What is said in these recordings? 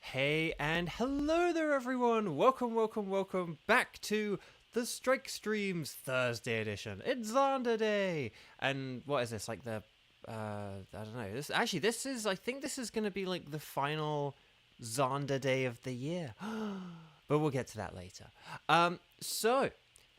Hey and hello there everyone! Welcome back to the Strike Streams Thursday edition. It's Xander Day! And what is this, like the, I don't know, I think this is gonna be like the final Xander Day of the year. But we'll get to that later. So,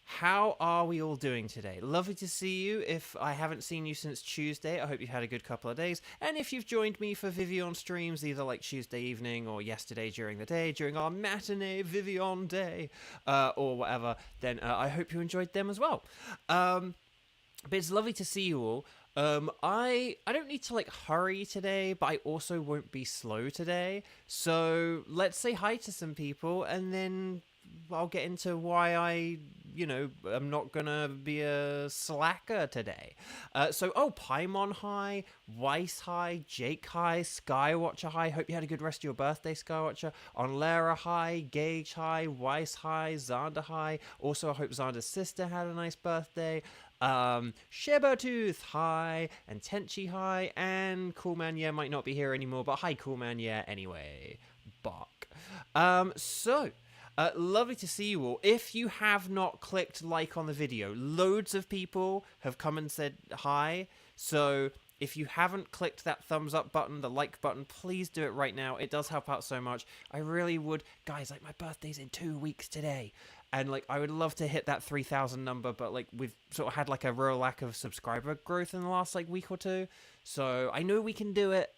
how are we all doing today? Lovely to see you. If I haven't seen you since Tuesday, I hope you've had a good couple of days. And if you've joined me for Vivian streams, either like Tuesday evening or yesterday during the day, during our matinee Vivian day, or whatever, then I hope you enjoyed them as well. But it's lovely to see you all. I don't need to like hurry today, but I also won't be slow today. So let's say hi to some people, and then I'll get into why I'm not gonna be a slacker today. Paimon hi, Weiss hi, Jake hi, Skywatcher hi. Hope you had a good rest of your birthday, Skywatcher. Onlera hi, Gage hi, Weiss hi, Xander hi. Also, I hope Xander's sister had a nice birthday. Shibertooth hi, and Tenchi hi, and Coolman yeah might not be here anymore, but hi Coolman yeah anyway. Bark. Lovely to see you all. If you have not clicked like on the video, loads of people have come and said hi. So if you haven't clicked that thumbs up button, the like button, please do it right now. It does help out so much. I really would. Guys, like my birthday's in 2 weeks today. And like I would love to hit that 3,000 number, but like we've sort of had like a real lack of subscriber growth in the last like week or two. So I know we can do it,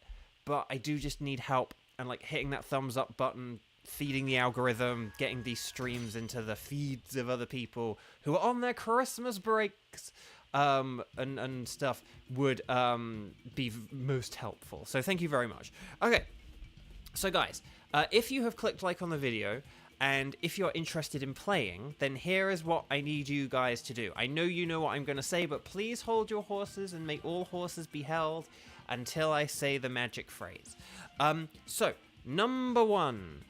but I do just need help. And like hitting that thumbs up button, feeding the algorithm, getting these streams into the feeds of other people who are on their Christmas breaks, and stuff would be most helpful. So thank you very much. Okay, so guys, if you have clicked like on the video, and if you're interested in playing, then here is what I need you guys to do. I know you know what I'm going to say, but please hold your horses and make all horses be held until I say the magic phrase. So, number one,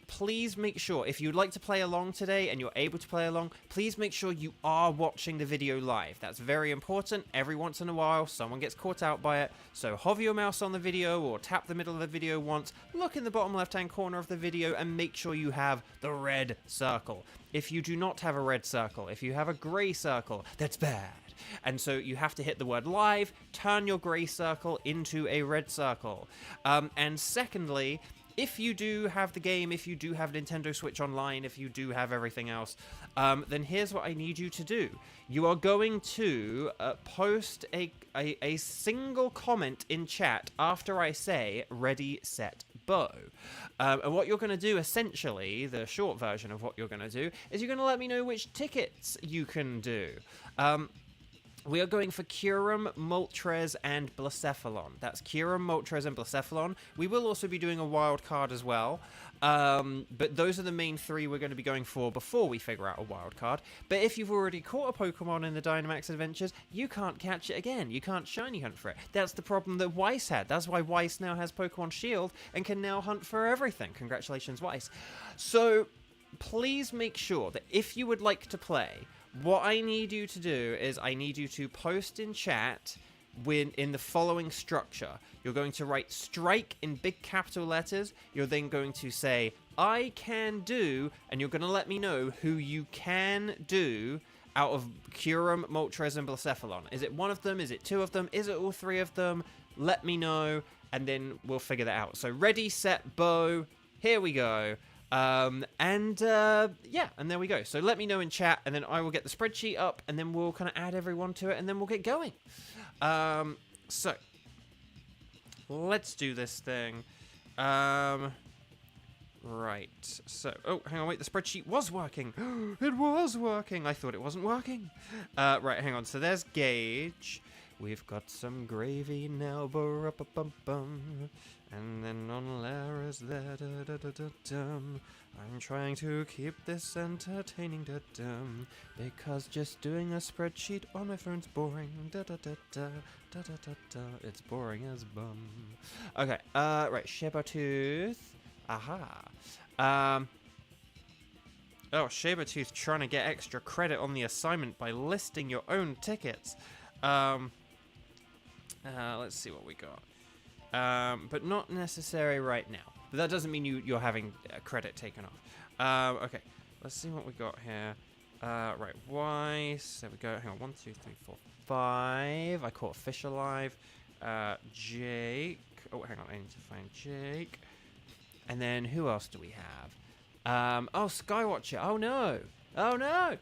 please make sure, if you'd like to play along today and you're able to play along, please make sure you are watching the video live. That's very important. Every once in a while, someone gets caught out by it. So hover your mouse on the video or tap the middle of the video once, look in the bottom left-hand corner of the video and make sure you have the red circle. If you do not have a red circle, if you have a grey circle, that's bad. And so you have to hit the word live, turn your grey circle into a red circle. And secondly, if you do have the game, if you do have Nintendo Switch Online, if you do have everything else, then here's what I need you to do. You are going to post a single comment in chat after I say ready, set, bow. And what you're going to do, essentially, the short version of what you're going to do, is you're going to let me know which tickets you can do. We are going for Kyurem, Moltres, and Blacephalon. That's Kyurem, Moltres, and Blacephalon. We will also be doing a wild card as well. But those are the main three we're going to be going for before we figure out a wild card. But if you've already caught a Pokemon in the Dynamax Adventures, you can't catch it again. You can't shiny hunt for it. That's the problem that Weiss had. That's why Weiss now has Pokemon Shield and can now hunt for everything. Congratulations, Weiss. So please make sure that if you would like to play, what I need you to do is I need you to post in chat in the following structure. You're going to write strike in big capital letters. You're then going to say, I can do, and you're going to let me know who you can do out of Kyurem, Moltres, and Blacephalon. Is it one of them? Is it two of them? Is it all three of them? Let me know, and then we'll figure that out. So ready, set, bow. Here we go. And there we go. So let me know in chat, and then I will get the spreadsheet up, and then we'll kind of add everyone to it, and then we'll get going. So let's do this thing. Right. So, oh, hang on, wait, the spreadsheet was working. It was working. I thought it wasn't working. Right, hang on. So there's Gage. We've got some gravy now, bum. And then on Lara's there, da-da-da-da-dum. I'm trying to keep this entertaining, da-dum. Because just doing a spreadsheet on my phone's boring, da-da-da-da, da-da-da-da. It's boring as bum. Okay, right, Shibertooth. Aha. Oh, Shibertooth trying to get extra credit on the assignment by listing your own tickets. Let's see what we got. But not necessary right now. But that doesn't mean you're having credit taken off. Okay, let's see what we got here. Right, Weiss. There we go. Hang on, 1, 2, 3, 4, 5. I caught a fish alive. Jake. Oh, hang on, I need to find Jake. And then who else do we have? Oh, Skywatcher. Oh no. Oh no.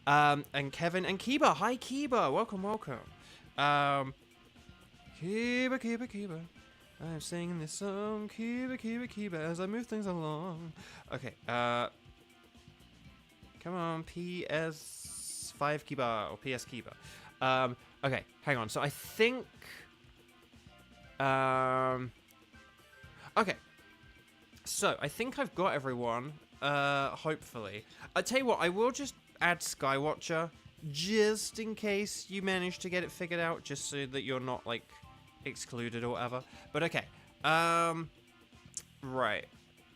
And Kevin and Kiba. Hi, Kiba. Welcome, welcome. Kiba, Kiba, Kiba. I'm singing this song, Kiba, Kiba, Kiba, as I move things along. Okay, come on, PS5 Kiba, or PS Kiba. Okay, hang on, so I think, okay, so I think I've got everyone, hopefully. I tell you what, I will just add Skywatcher, just in case you manage to get it figured out, just so that you're not, like, excluded or whatever. But okay, right.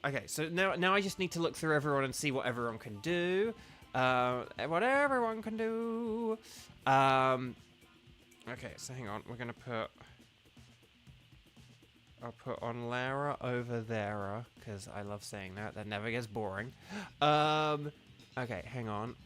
Okay, so now I just need to look through everyone and see what everyone can do. What everyone can do. Okay, so hang on. We're gonna put. I'll put on Lara over there because I love saying that. That never gets boring. Okay, hang on.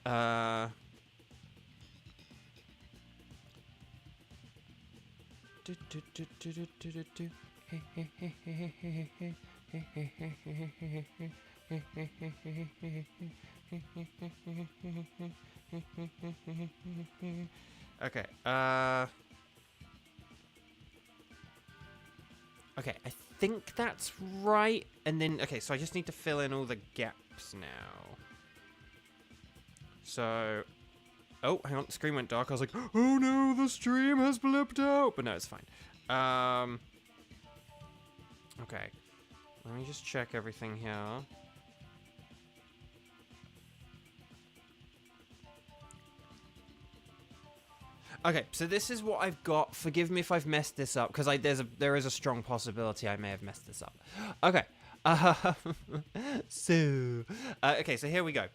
Okay, okay, I think that's right. And then, okay, so I just need to fill in all the gaps now. So, oh, hang on, the screen went dark. I was like, oh no, the stream has blipped out. But no, it's fine. Okay, let me just check everything here. Okay, so this is what I've got. Forgive me if I've messed this up, because there is a strong possibility I may have messed this up. Okay, okay, so here we go.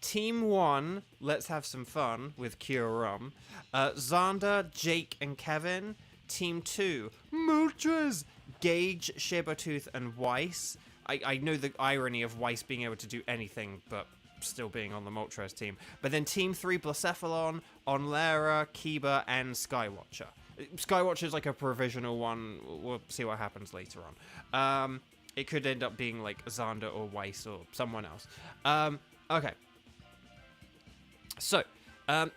Team 1, let's have some fun with Kyurem. Xander, Jake, and Kevin. Team 2, Moltres, Gage, Sabertooth, and Weiss. I know the irony of Weiss being able to do anything, but still being on the Moltres team. But then Team 3, Blacephalon, Onlera, Kiba, and Skywatcher. Skywatcher's like a provisional one. We'll see what happens later on. It could end up being like Xander or Weiss or someone else. Okay. So,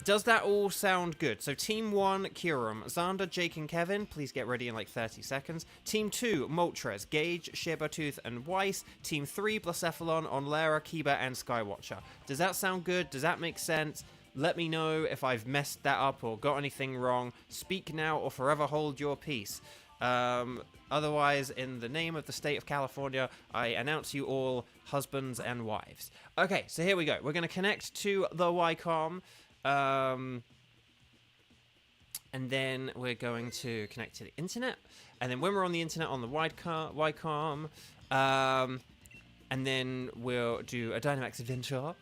does that all sound good? So Team 1, Kyurem, Xander, Jake, and Kevin, please get ready in like 30 seconds. Team 2, Moltres, Gage, Sabertooth, and Weiss. Team 3, Blacephalon, Onlera, Kiba, and Skywatcher. Does that sound good? Does that make sense? Let me know if I've messed that up or got anything wrong. Speak now or forever hold your peace. Otherwise, in the name of the state of California, I announce you all husbands and wives. Okay, so here we go. We're going to connect to the Wycom. And then we're going to connect to the internet. And then when we're on the internet on the Wycom, and then we'll do a Dynamax Adventure.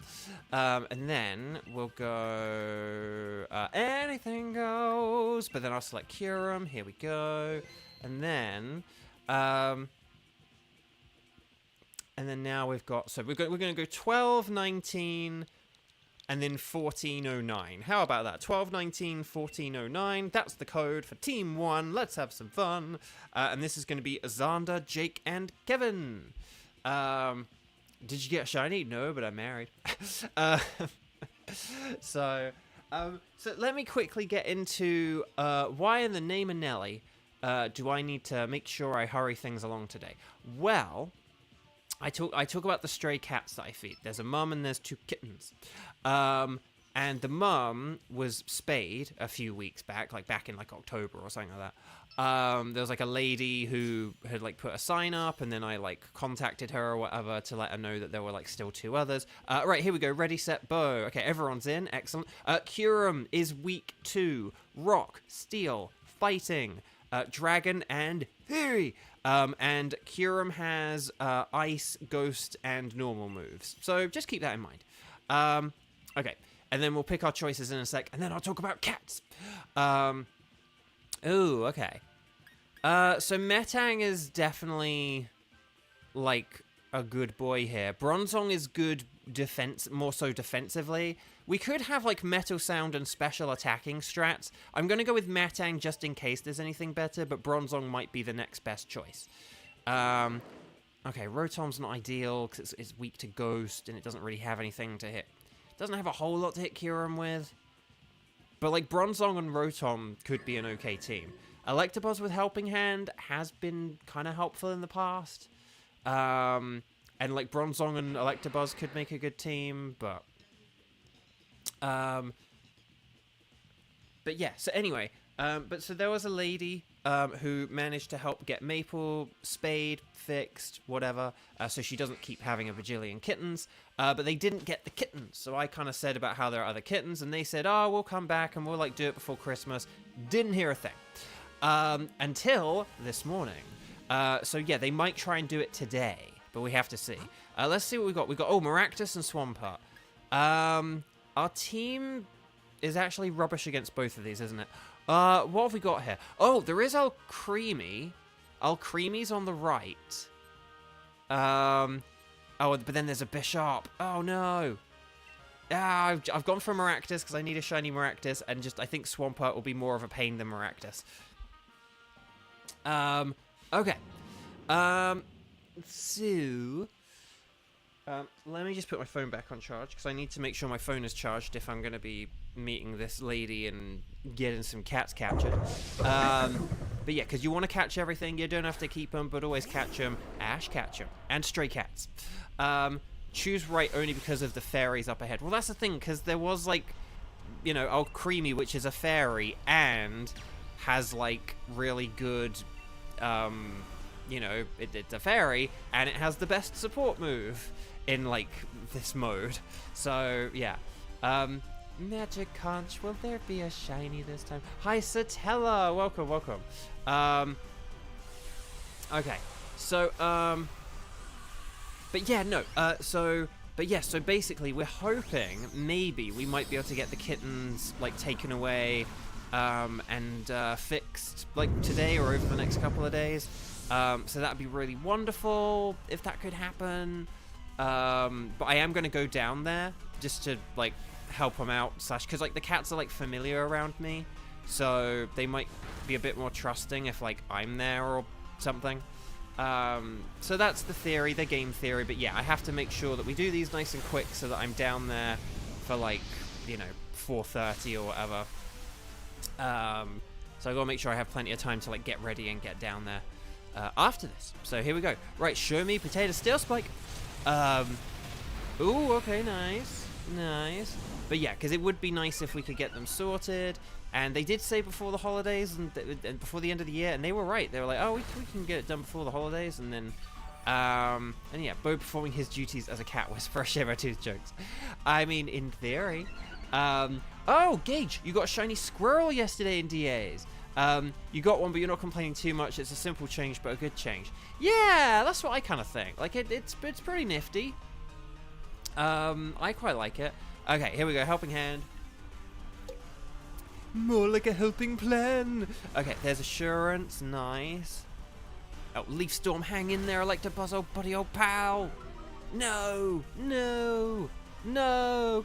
And then we'll go anything goes. But then I'll select Kyurem. Here we go. And then now we've got, so we're going to go 12, 19, and then 1409. How about that? 1219 1409. That's the code for Team 1. Let's have some fun. And this is going to be Xander, Jake, and Kevin. Did you get a shiny? No, but I'm married. So let me quickly get into why in the name of Nelly do I need to make sure I hurry things along today. Well, I talk about the stray cats that I feed. There's a mum and there's 2 kittens. And the mum was spayed a few weeks back, like back in like October or something like that. There was like a lady who had like put a sign up, and then I like contacted her or whatever to let her know that there were like still 2 others. Right, here we go. Ready, set, bow. Okay, everyone's in. Excellent. Kyurem is week 2. Rock, steel, fighting, dragon, and fury. And Kyurem has ice, ghost, and normal moves. So just keep that in mind. Okay, and then we'll pick our choices in a sec, and then I'll talk about cats. Ooh, okay. So Metang is definitely like a good boy here. Bronzong is good more so defensively. We could have like Metal Sound and special attacking strats. I'm going to go with Metang just in case there's anything better, but Bronzong might be the next best choice. Okay, Rotom's not ideal because it's weak to Ghost and it doesn't really have anything to hit. It doesn't have a whole lot to hit Kyurem with. But like Bronzong and Rotom could be an okay team. Electabuzz with Helping Hand has been kind of helpful in the past. And like Bronzong and Electabuzz could make a good team, but yeah, so anyway, so there was a lady who managed to help get Maple spayed, fixed, whatever, so she doesn't keep having a bajillion kittens, but they didn't get the kittens, so I kind of said about how there are other kittens, and they said, oh, we'll come back and we'll like do it before Christmas. Didn't hear a thing, until this morning. So yeah, they might try and do it today, but we have to see. Let's see what we got. We got, oh, Maractus and Swampert. Our team is actually rubbish against both of these, isn't it? What have we got here? Oh, there is Alcremie. Alcremie's on the right. Oh, but then there's a Bishop. Oh, no. I've gone for Maractus because I need a shiny Maractus, and just I think Swampert will be more of a pain than Maractus. Okay. So... let me just put my phone back on charge, because I need to make sure my phone is charged if I'm going to be meeting this lady and getting some cats captured. But yeah, because you want to catch everything. You don't have to keep them, but always catch them. Ash, catch them. And stray cats. Choose right only because of the fairies up ahead. Well, that's the thing, because there was, like, you know, Alcremie, which is a fairy, and has, like, really good... you know, it's a fairy, and it has the best support move in, like, this mode. So, yeah. Magic Conch, will there be a shiny this time? Hi, Satella! Welcome, welcome. Okay. So, but yeah, no. So basically, we're hoping maybe we might be able to get the kittens, like, taken away, and fixed, like, today or over the next couple of days. So that'd be really wonderful if that could happen. But I am going to go down there just to, like, help them out. Because, like, the cats are, like, familiar around me. So they might be a bit more trusting if, like, I'm there or something. So that's the theory, the game theory. But yeah, I have to make sure that we do these nice and quick so that I'm down there for, like, you know, 4:30 or whatever. So I gotta make sure I have plenty of time to, like, get ready and get down there. After this. So here we go. Right, show me Potato Steel Spike. Ooh, okay, nice. Nice. But yeah, because it would be nice if we could get them sorted. And they did say before the holidays and before the end of the year, and they were right. They were like, oh, we can get it done before the holidays. And then, and yeah, Bo performing his duties as a cat whisperer, Shiver Tooth jokes. I mean, in theory. Oh, Gage, you got a shiny squirrel yesterday in DAs. You got one, but you're not complaining too much. It's a simple change, but a good change. Yeah, that's what I kind of think. Like, it's pretty nifty. I quite like it. Okay, here we go. Helping Hand. More like a helping plan. Okay, there's Assurance. Nice. Oh, Leaf Storm, hang in there. I like to buzz, old buddy, old pal. No, no, no.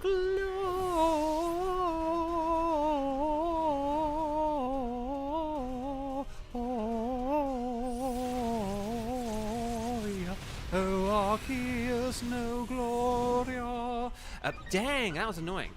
Oh, Arceus, no Gloria. Dang, that was annoying.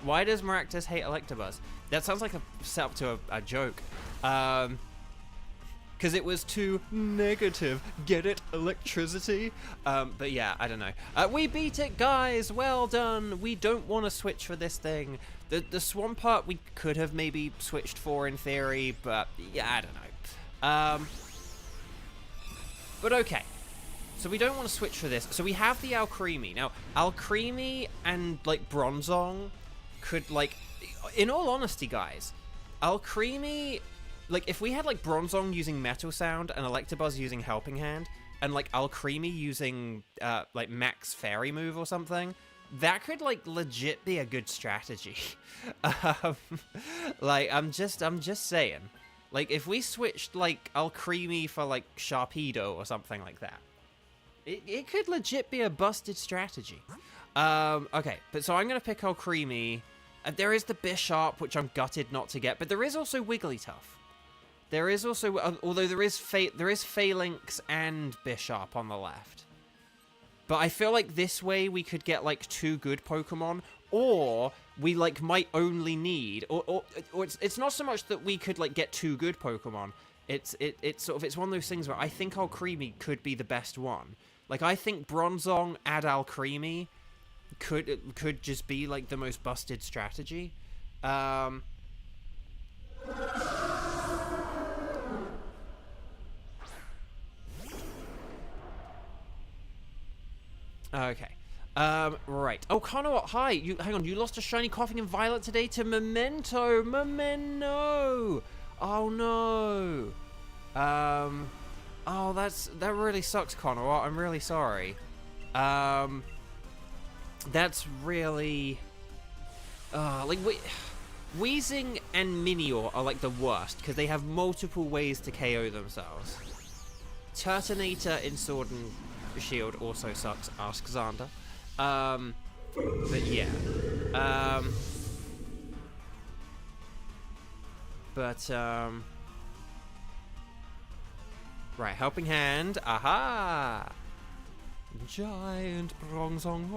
Why does Maractus hate Electabuzz? That sounds like a setup to a joke. Because it was too negative. Get it? Electricity? But yeah, I don't know. We beat it, guys! Well done! We don't want to switch for this thing. The Swampert we could have maybe switched for in theory, but yeah, I don't know. But okay. So we don't want to switch for this. So we have the Alcremie. Now, Alcremie and, like, Bronzong could, like... In all honesty, guys, Alcremie... Like, if we had, like, Bronzong using Metal Sound and Electabuzz using Helping Hand, and, like, Alcremie using, like, Max Fairy Move or something, that could, like, legit be a good strategy. Like, I'm just saying. Like, if we switched, like, Alcremie for, like, Sharpedo or something like that, It could legit be a busted strategy. Okay, but so I'm going to pick Alcremie. There is the Bishop, which I'm gutted not to get, but there is also Wigglytuff. There is also, although there is Phalanx and Bishop on the left. But I feel like this way we could get, like, 2 good Pokemon, or we, like, might only need, or it's not so much that we could, like, get 2 good Pokemon. It's one of those things where I think Alcremie could be the best one. Like, I think Bronzong add Alcremie could just be, like, the most busted strategy. Okay. Right. Oh, Connor, hi. Hang on. You lost a shiny Coughing and Violet today to Memento. Memento. Oh no. Oh, that really sucks, Connor. I'm really sorry. That's really. Like Weezing and Minior are like the worst because they have multiple ways to KO themselves. Turtonator in Sword and Shield also sucks, ask Xander. But yeah. Right, Helping Hand. Aha! Giant Bronzong.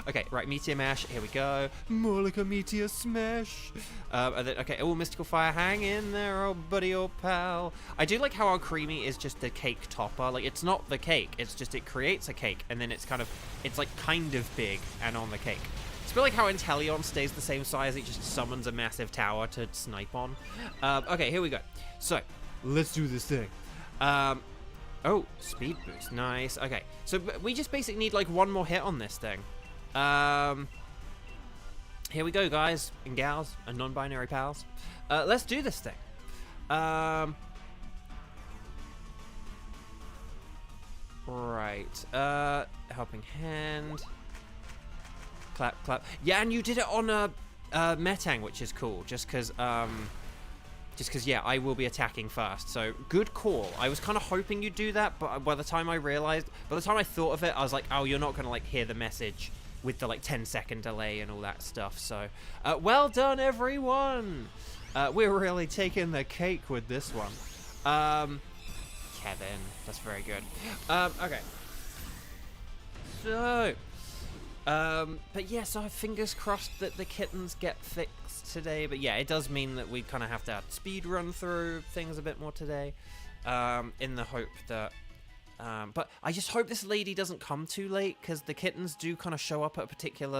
Okay, right, Meteor Mash. Here we go. More like a Meteor Smash. And then, okay, Mystical Fire. Hang in there, old buddy, old pal. I do like how Alcremie is just the cake topper. Like, it's not the cake. It's just it creates a cake, and then it's like kind of big and on the cake. It's a bit like how Inteleon stays the same size. It just summons a massive tower to snipe on. Okay, here we go. So, let's do this thing. Oh, speed boost. Nice. Okay, so we just basically need, like, one more hit on this thing. Here we go, guys and gals and non-binary pals. Let's do this thing. Right. Helping Hand. Clap, clap. Yeah, and you did it on a Metang, which is cool. Just because, yeah, I will be attacking first. So, good call. I was kind of hoping you'd do that, but by the time I thought of it, I was like, oh, you're not going to, like, hear the message with the, like, 10-second delay and all that stuff. So, well done, everyone. We're really taking the cake with this one. Kevin. That's very good. Okay. So, but yeah, so fingers crossed that the kittens get fixed today. But yeah, it does mean that we kind of have to speed run through things a bit more today, in the hope that, but I just hope this lady doesn't come too late, because the kittens do kind of show up at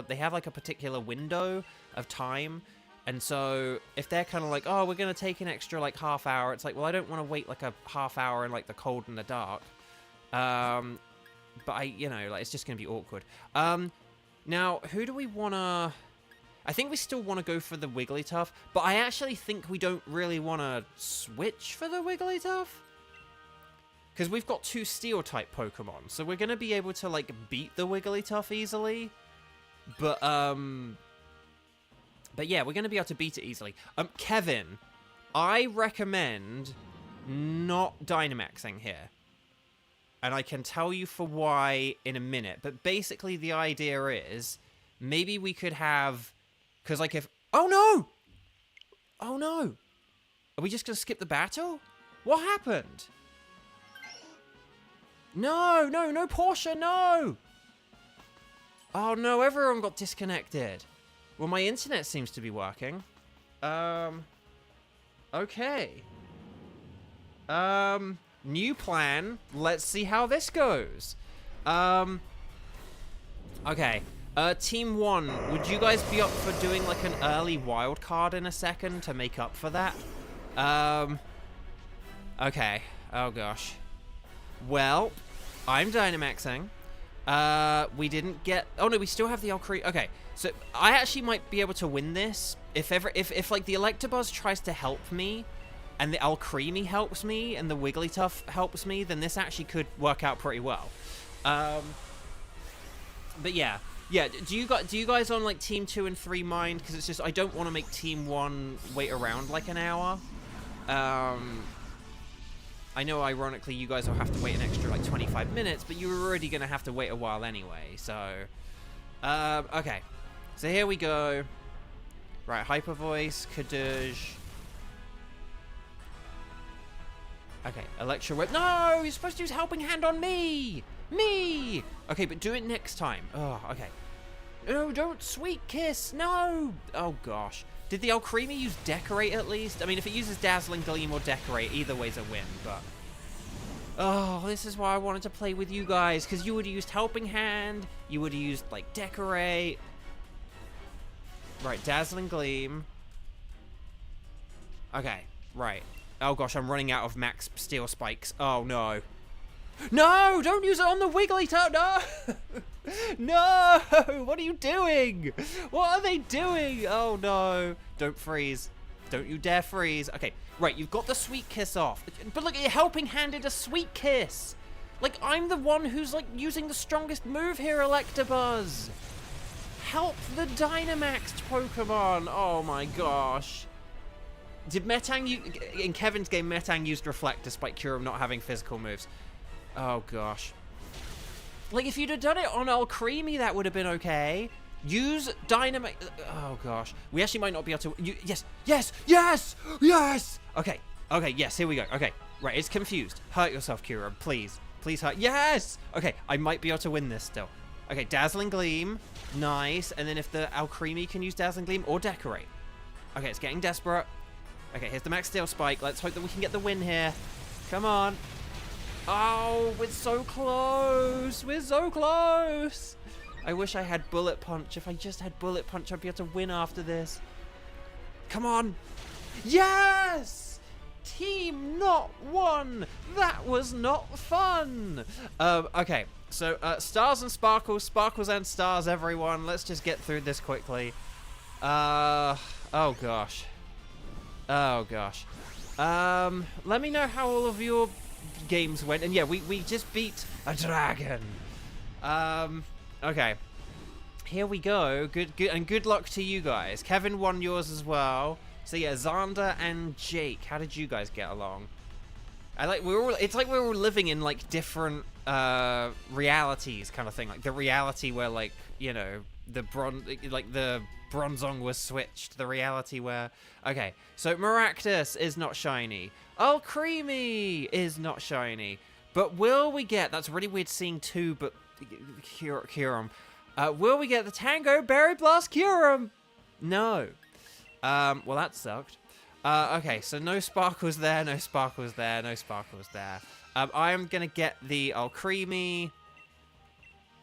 they have like a particular window of time. And so if they're kind of like, oh, we're going to take an extra like half hour, it's like, well, I don't want to wait like a half hour in like the cold and the dark. But like, it's just going to be awkward. Now, who do we want to... I think we still want to go for the Wigglytuff, but I actually think we don't really want to switch for the Wigglytuff. Because we've got 2 Steel-type Pokemon, so we're going to be able to, like, beat the Wigglytuff easily. But yeah, we're going to be able to beat it easily. Kevin, I recommend not Dynamaxing here. And I can tell you for why in a minute. But basically the idea is, maybe we could have... Because, like, if... Oh, no! Oh, no! Are we just going to skip the battle? What happened? No, no, no, Portia, no! Oh, no, everyone got disconnected. Well, my internet seems to be working. Okay. New plan. Let's see how this goes. Okay. Team 1, would you guys be up for doing, like, an early wild card in a second to make up for that? Okay. Oh, gosh. Well, I'm Dynamaxing. We didn't get... Oh, no, we still have the Alcremie. Okay, so I actually might be able to win this. If like, the Electabuzz tries to help me, and the Alcremie helps me, and the Wigglytuff helps me, then this actually could work out pretty well. But yeah. Yeah, do you guys on, like, Team 2 and 3 mind? Because it's just, I don't want to make Team 1 wait around, like, an hour. I know, ironically, you guys will have to wait an extra, like, 25 minutes, but you were already going to have to wait a while anyway, so... okay. So here we go. Right, Hyper Voice, Kadoosh. Okay, Electro Whip. No! You're supposed to use Helping Hand on me! Me! Okay, but do it next time. Oh, okay. No, don't Sweet Kiss! No! Oh, gosh. Did the Alcremie use Decorate at least? I mean, if it uses Dazzling Gleam or Decorate, either way's a win, but... Oh, this is why I wanted to play with you guys, because you would have used Helping Hand, you would have used, like, Decorate. Right, Dazzling Gleam. Okay, right. Oh gosh, I'm running out of max steel spikes. Oh no. No! Don't use it on the Wigglytuff! No! No! What are you doing? What are they doing? Oh no. Don't freeze. Don't you dare freeze. Okay, right, you've got the Sweet Kiss off. But look, it Helping Handed a Sweet Kiss. Like, I'm the one who's, like, using the strongest move here, Electabuzz. Help the Dynamaxed Pokemon. Oh my gosh. Did Metang in Kevin's game, Metang used Reflect despite Kyurem not having physical moves. Oh gosh. Like, if you'd have done it on Alcremie, that would have been okay. Use Dynamax. Oh gosh. We actually might not be able to. Yes, yes, yes, yes. Okay, okay, yes, here we go. Okay, right, it's confused. Hurt yourself, Kyurem, please. Please hurt. Yes! Okay, I might be able to win this still. Okay, Dazzling Gleam. Nice. And then if the Alcremie can use Dazzling Gleam or Decorate. Okay, it's getting desperate. Okay, here's the Max Steel Spike. Let's hope that we can get the win here. Come on. Oh, we're so close. We're so close. I wish I had Bullet Punch. If I just had Bullet Punch, I'd be able to win after this. Come on. Yes! Team not one. That was not fun. Okay, so stars and sparkles, sparkles and stars, everyone. Let's just get through this quickly. Oh gosh. Oh gosh. Let me know how all of your games went. And yeah, we just beat a dragon. Okay. Here we go. Good and good luck to you guys. Kevin won yours as well. So yeah, Xander and Jake, how did you guys get along? It's like we're all living in like different realities kind of thing. Like the reality where, like, you know, the Bronzong was switched. The reality where... Okay, so Maractus is not shiny. Alcremie is not shiny. But will we get... That's really weird seeing two, but... Kyurem. Will we get the Tango Berry Blast Kyurem? No. Well, that sucked. Okay, so no sparkles there, no sparkles there, no sparkles there. I am going to get the Alcremie,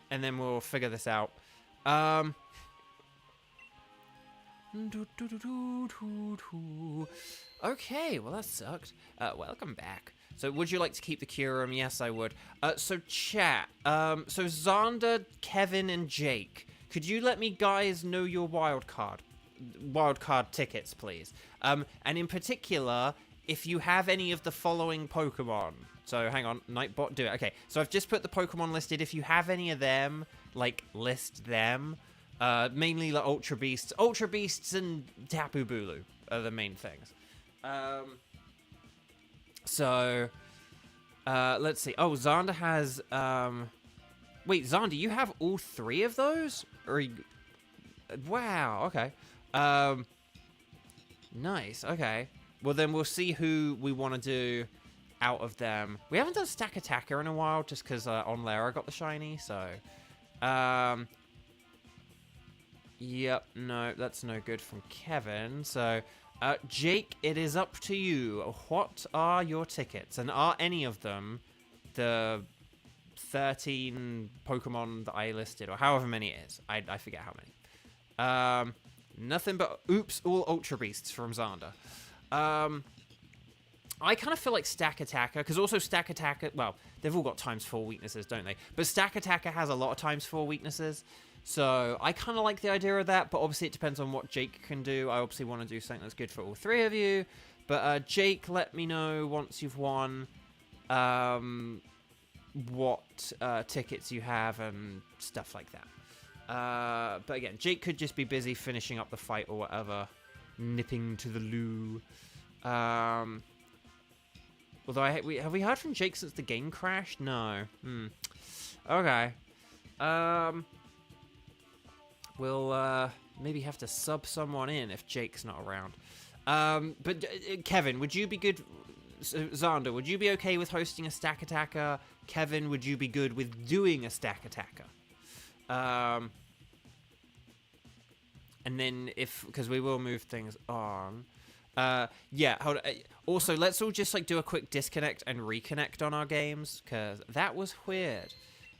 and then we'll figure this out. Okay, well, that sucked. Welcome back. So, would you like to keep the Kyurem? Yes, I would. So, chat. So, Xander, Kevin, and Jake, could you let me guys know your wildcard tickets, please? And in particular, if you have any of the following Pokemon. So, hang on. Nightbot, do it. Okay, so I've just put the Pokemon listed. If you have any of them, like, list them. Mainly like Ultra Beasts. Ultra Beasts and Tapu Bulu are the main things. So, let's see. Oh, Xander has, wait, Xander, you have all three of those? Or wow, okay. Nice, okay. Well, then we'll see who we want to do out of them. We haven't done Stack Attacker in a while, just because on Lara got the shiny, so... Yep, no, that's no good from Kevin. So, Jake, it is up to you. What are your tickets? And are any of them the 13 Pokemon that I listed? Or however many it is. I forget how many. Nothing but, oops, all Ultra Beasts from Xander. I kind of feel like Stack Attacker, because also Stack Attacker, well, they've all got ×4 weaknesses, don't they? But Stack Attacker has a lot of ×4 weaknesses. So, I kind of like the idea of that, but obviously it depends on what Jake can do. I obviously want to do something that's good for all three of you. But, Jake, let me know once you've won what tickets you have and stuff like that. But again, Jake could just be busy finishing up the fight or whatever. Nipping to the loo. Although, have we heard from Jake since the game crashed? No. Okay. We'll maybe have to sub someone in if Jake's not around. But Kevin, would you be good? Xander, would you be okay with hosting a stack attacker? Kevin, would you be good with doing a stack attacker? And then because we will move things on. Yeah, hold on. Also, let's all just like do a quick disconnect and reconnect on our games, because that was weird.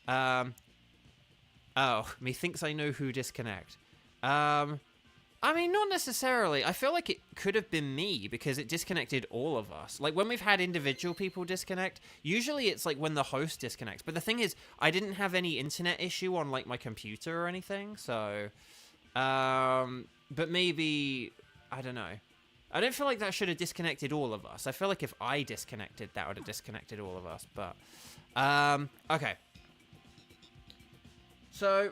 Oh, methinks I know who disconnect. I mean, not necessarily. I feel like it could have been me because it disconnected all of us. Like, when we've had individual people disconnect, usually it's, like, when the host disconnects. But the thing is, I didn't have any internet issue on, like, my computer or anything, so... but maybe... I don't know. I don't feel like that should have disconnected all of us. I feel like if I disconnected, that would have disconnected all of us, but... okay. So,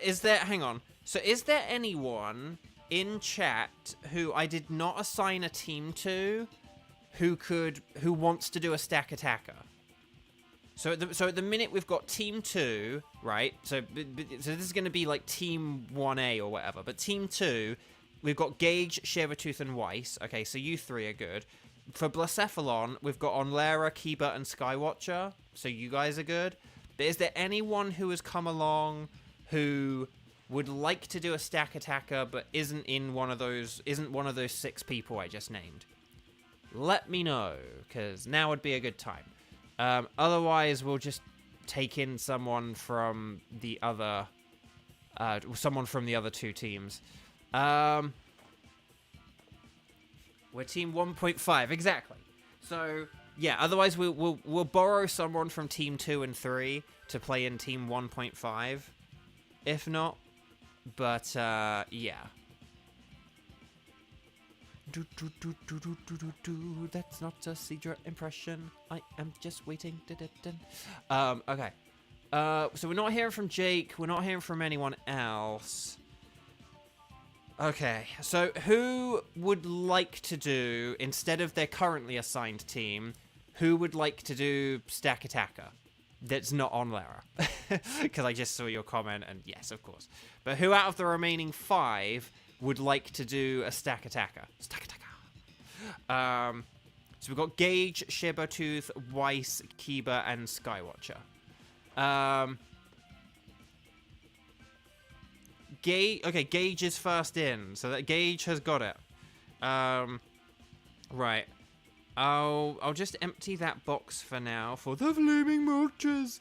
is there... Hang on. So, is there anyone... in chat who I did not assign a team to who wants to do a stack attacker? So at the minute we've got team 2, right? So this is going to be like team 1A or whatever, but team 2, we've got Gage, Sabertooth, and Weiss. Okay, so you 3 are good. For Blacephalon, we've got Onlera, Kiba, and Skywatcher. So you guys are good. But is there anyone who has come along who would like to do a stack attacker, but isn't one of those 6 people I just named? Let me know, because now would be a good time. Otherwise, we'll just take in someone from the other, 2 teams. We're team 1.5, exactly. So yeah, otherwise we'll borrow someone from team 2 and 3 to play in team 1.5, if not. But, yeah. That's not a Cedra impression. I am just waiting. Okay. So we're not hearing from Jake. We're not hearing from anyone else. Okay. So who would like to do, instead of their currently assigned team, who would like to do stack attacker? That's not on Lara. Because I just saw your comment, and yes, of course. But who out of the remaining 5 would like to do a stack attacker? Stack attacker. So we've got Gage, Sabertooth, Weiss, Kiba, and Skywatcher. Okay, Gage is first in, so that Gage has got it. Right. I'll just empty that box for now for the flaming mulches.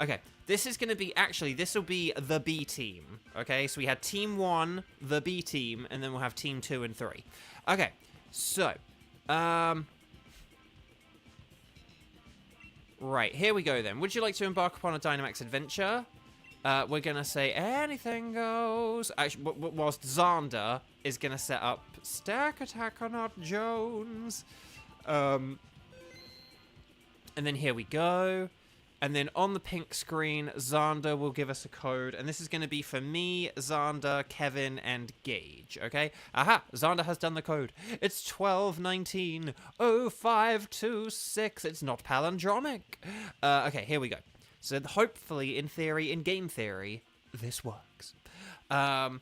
Okay. This is going to be, actually, this will be the B team. Okay, so we had team 1, the B team, and then we'll have team 2 and 3. Okay, so, right, here we go then. Would you like to embark upon a Dynamax adventure? We're going to say anything goes. Actually, whilst Xander is going to set up Stack Attacker, not Jones. And then here we go. And then on the pink screen, Xander will give us a code. And this is going to be for me, Xander, Kevin, and Gage. Okay? Aha! Xander has done the code. It's 12190526. It's not palindromic. Okay, here we go. So hopefully, in theory, in game theory, this works. But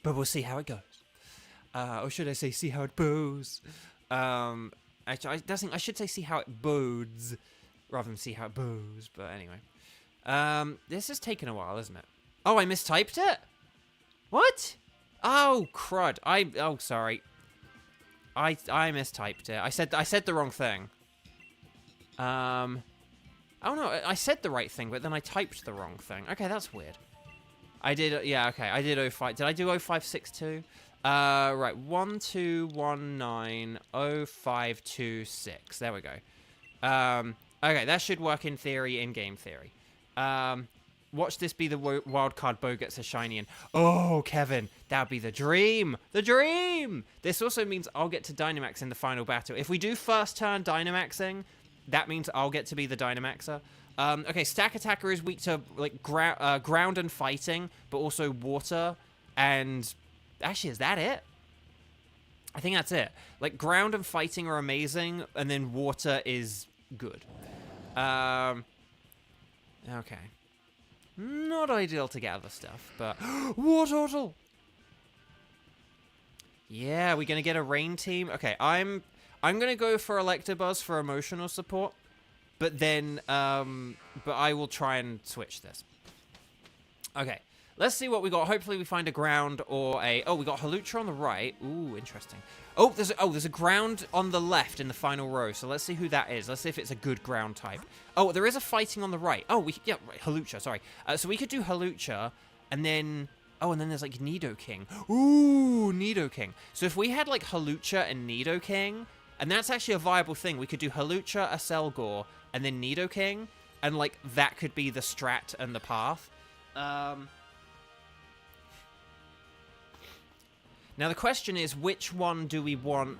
we'll see how it goes. Or should I say, see how it bows? Actually, I should say see how it bodes, rather than see how it bows. But anyway. This has taken a while, isn't it? Oh, I mistyped it? What? Oh, crud. Oh, sorry. I mistyped it. I said the wrong thing. Oh, no, I said the right thing, but then I typed the wrong thing. Okay, that's weird. I did, yeah, okay, I did 05. Did I do 0562? Right, 12190526. There we go. Okay, that should work in theory, in game theory. Watch this be the wildcard Bo gets a shiny in. Oh, Kevin, that'd be the dream. The dream! This also means I'll get to Dynamax in the final battle. If we do first turn Dynamaxing, that means I'll get to be the Dynamaxer. Okay, Stack Attacker is weak to like ground and fighting, but also water. And actually, is that it? I think that's it. Like, ground and fighting are amazing, and then water is good. Okay. Not ideal to gather stuff, but... War Turtle! Yeah, we're gonna get a rain team. Okay, I'm gonna go for Electabuzz for emotional support, but then, but I will try and switch this. Okay, let's see what we got. Hopefully we find a ground or a... Oh, we got Halucha on the right. Ooh, interesting. Oh, there's a ground on the left in the final row, so let's see who that is. Let's see if it's a good ground type. Oh, there is a fighting on the right. Oh, yeah, right, Halucha, sorry. So we could do Halucha, and then... Oh, and then there's, like, Nidoking. Ooh, Nidoking. So if we had, like, Halucha and Nidoking, and that's actually a viable thing. We could do Halucha, Aselgor, and then Nidoking, and, like, that could be the strat and the path. Now, the question is, which one do we want...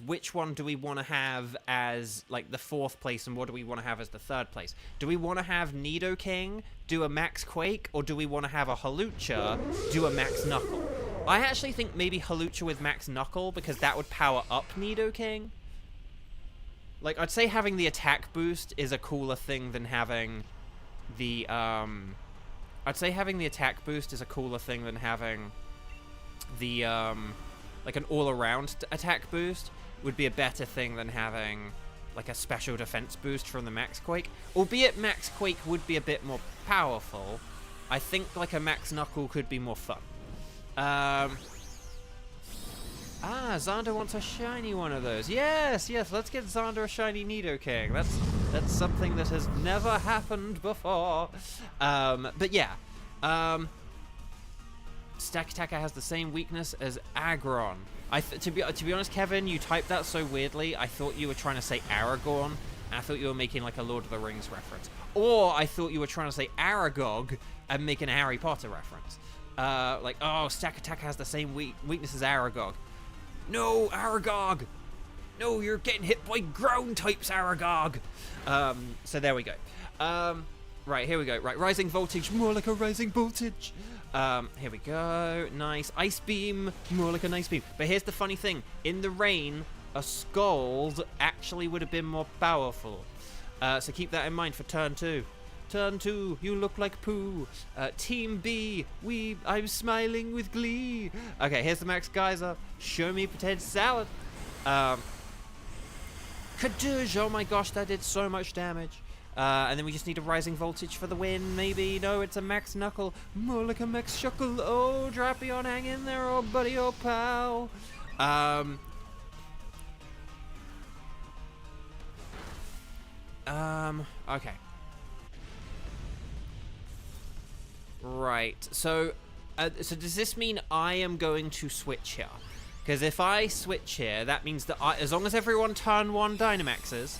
which one do we want to have as, like, the 4th place, and what do we want to have as the 3rd place? Do we want to have Nidoking do a Max Quake, or do we want to have a Halucha do a Max Knuckle? I actually think maybe Halucha with Max Knuckle, because that would power up Nidoking. Like, I'd say having the attack boost is a cooler thing than having the, I'd say having the attack boost is a cooler thing than having the, like, an all-around attack boost would be a better thing than having, like, a special defense boost from the Max Quake. Albeit Max Quake would be a bit more powerful, I think, like, a Max Knuckle could be more fun. Xander wants a shiny one of those. Yes, let's get Xander a shiny Nidoking. That's something that has never happened before. But yeah. Stakataka has the same weakness as Aggron. To be honest, Kevin, you typed that so weirdly, I thought you were trying to say Aragorn, and I thought you were making, like, a Lord of the Rings reference. Or I thought you were trying to say Aragog and making a Harry Potter reference. Like, oh, Stakataka has the same weakness as Aragog. No, Aragog! No, you're getting hit by ground types, Aragog! So there we go. Right, here we go. Right, Rising Voltage, more like a Rising Voltage. Here we go. Nice. Ice Beam, more like an Ice Beam. But here's the funny thing. In the rain, a Scald actually would have been more powerful. So keep that in mind for turn 2. Turn 2, you look like poo. Team B, I'm smiling with glee. Okay, here's the Max Geyser. Show me potato salad. Kadoosh, oh my gosh, that did so much damage. And then we just need a Rising Voltage for the win, maybe. No, it's a Max Knuckle. More like a Max Shuckle. Oh, Drapion, hang in there, oh buddy, oh pal. Okay. Right, so does this mean I am going to switch here? Because if I switch here, that means that as long as everyone turn 1 Dynamaxes,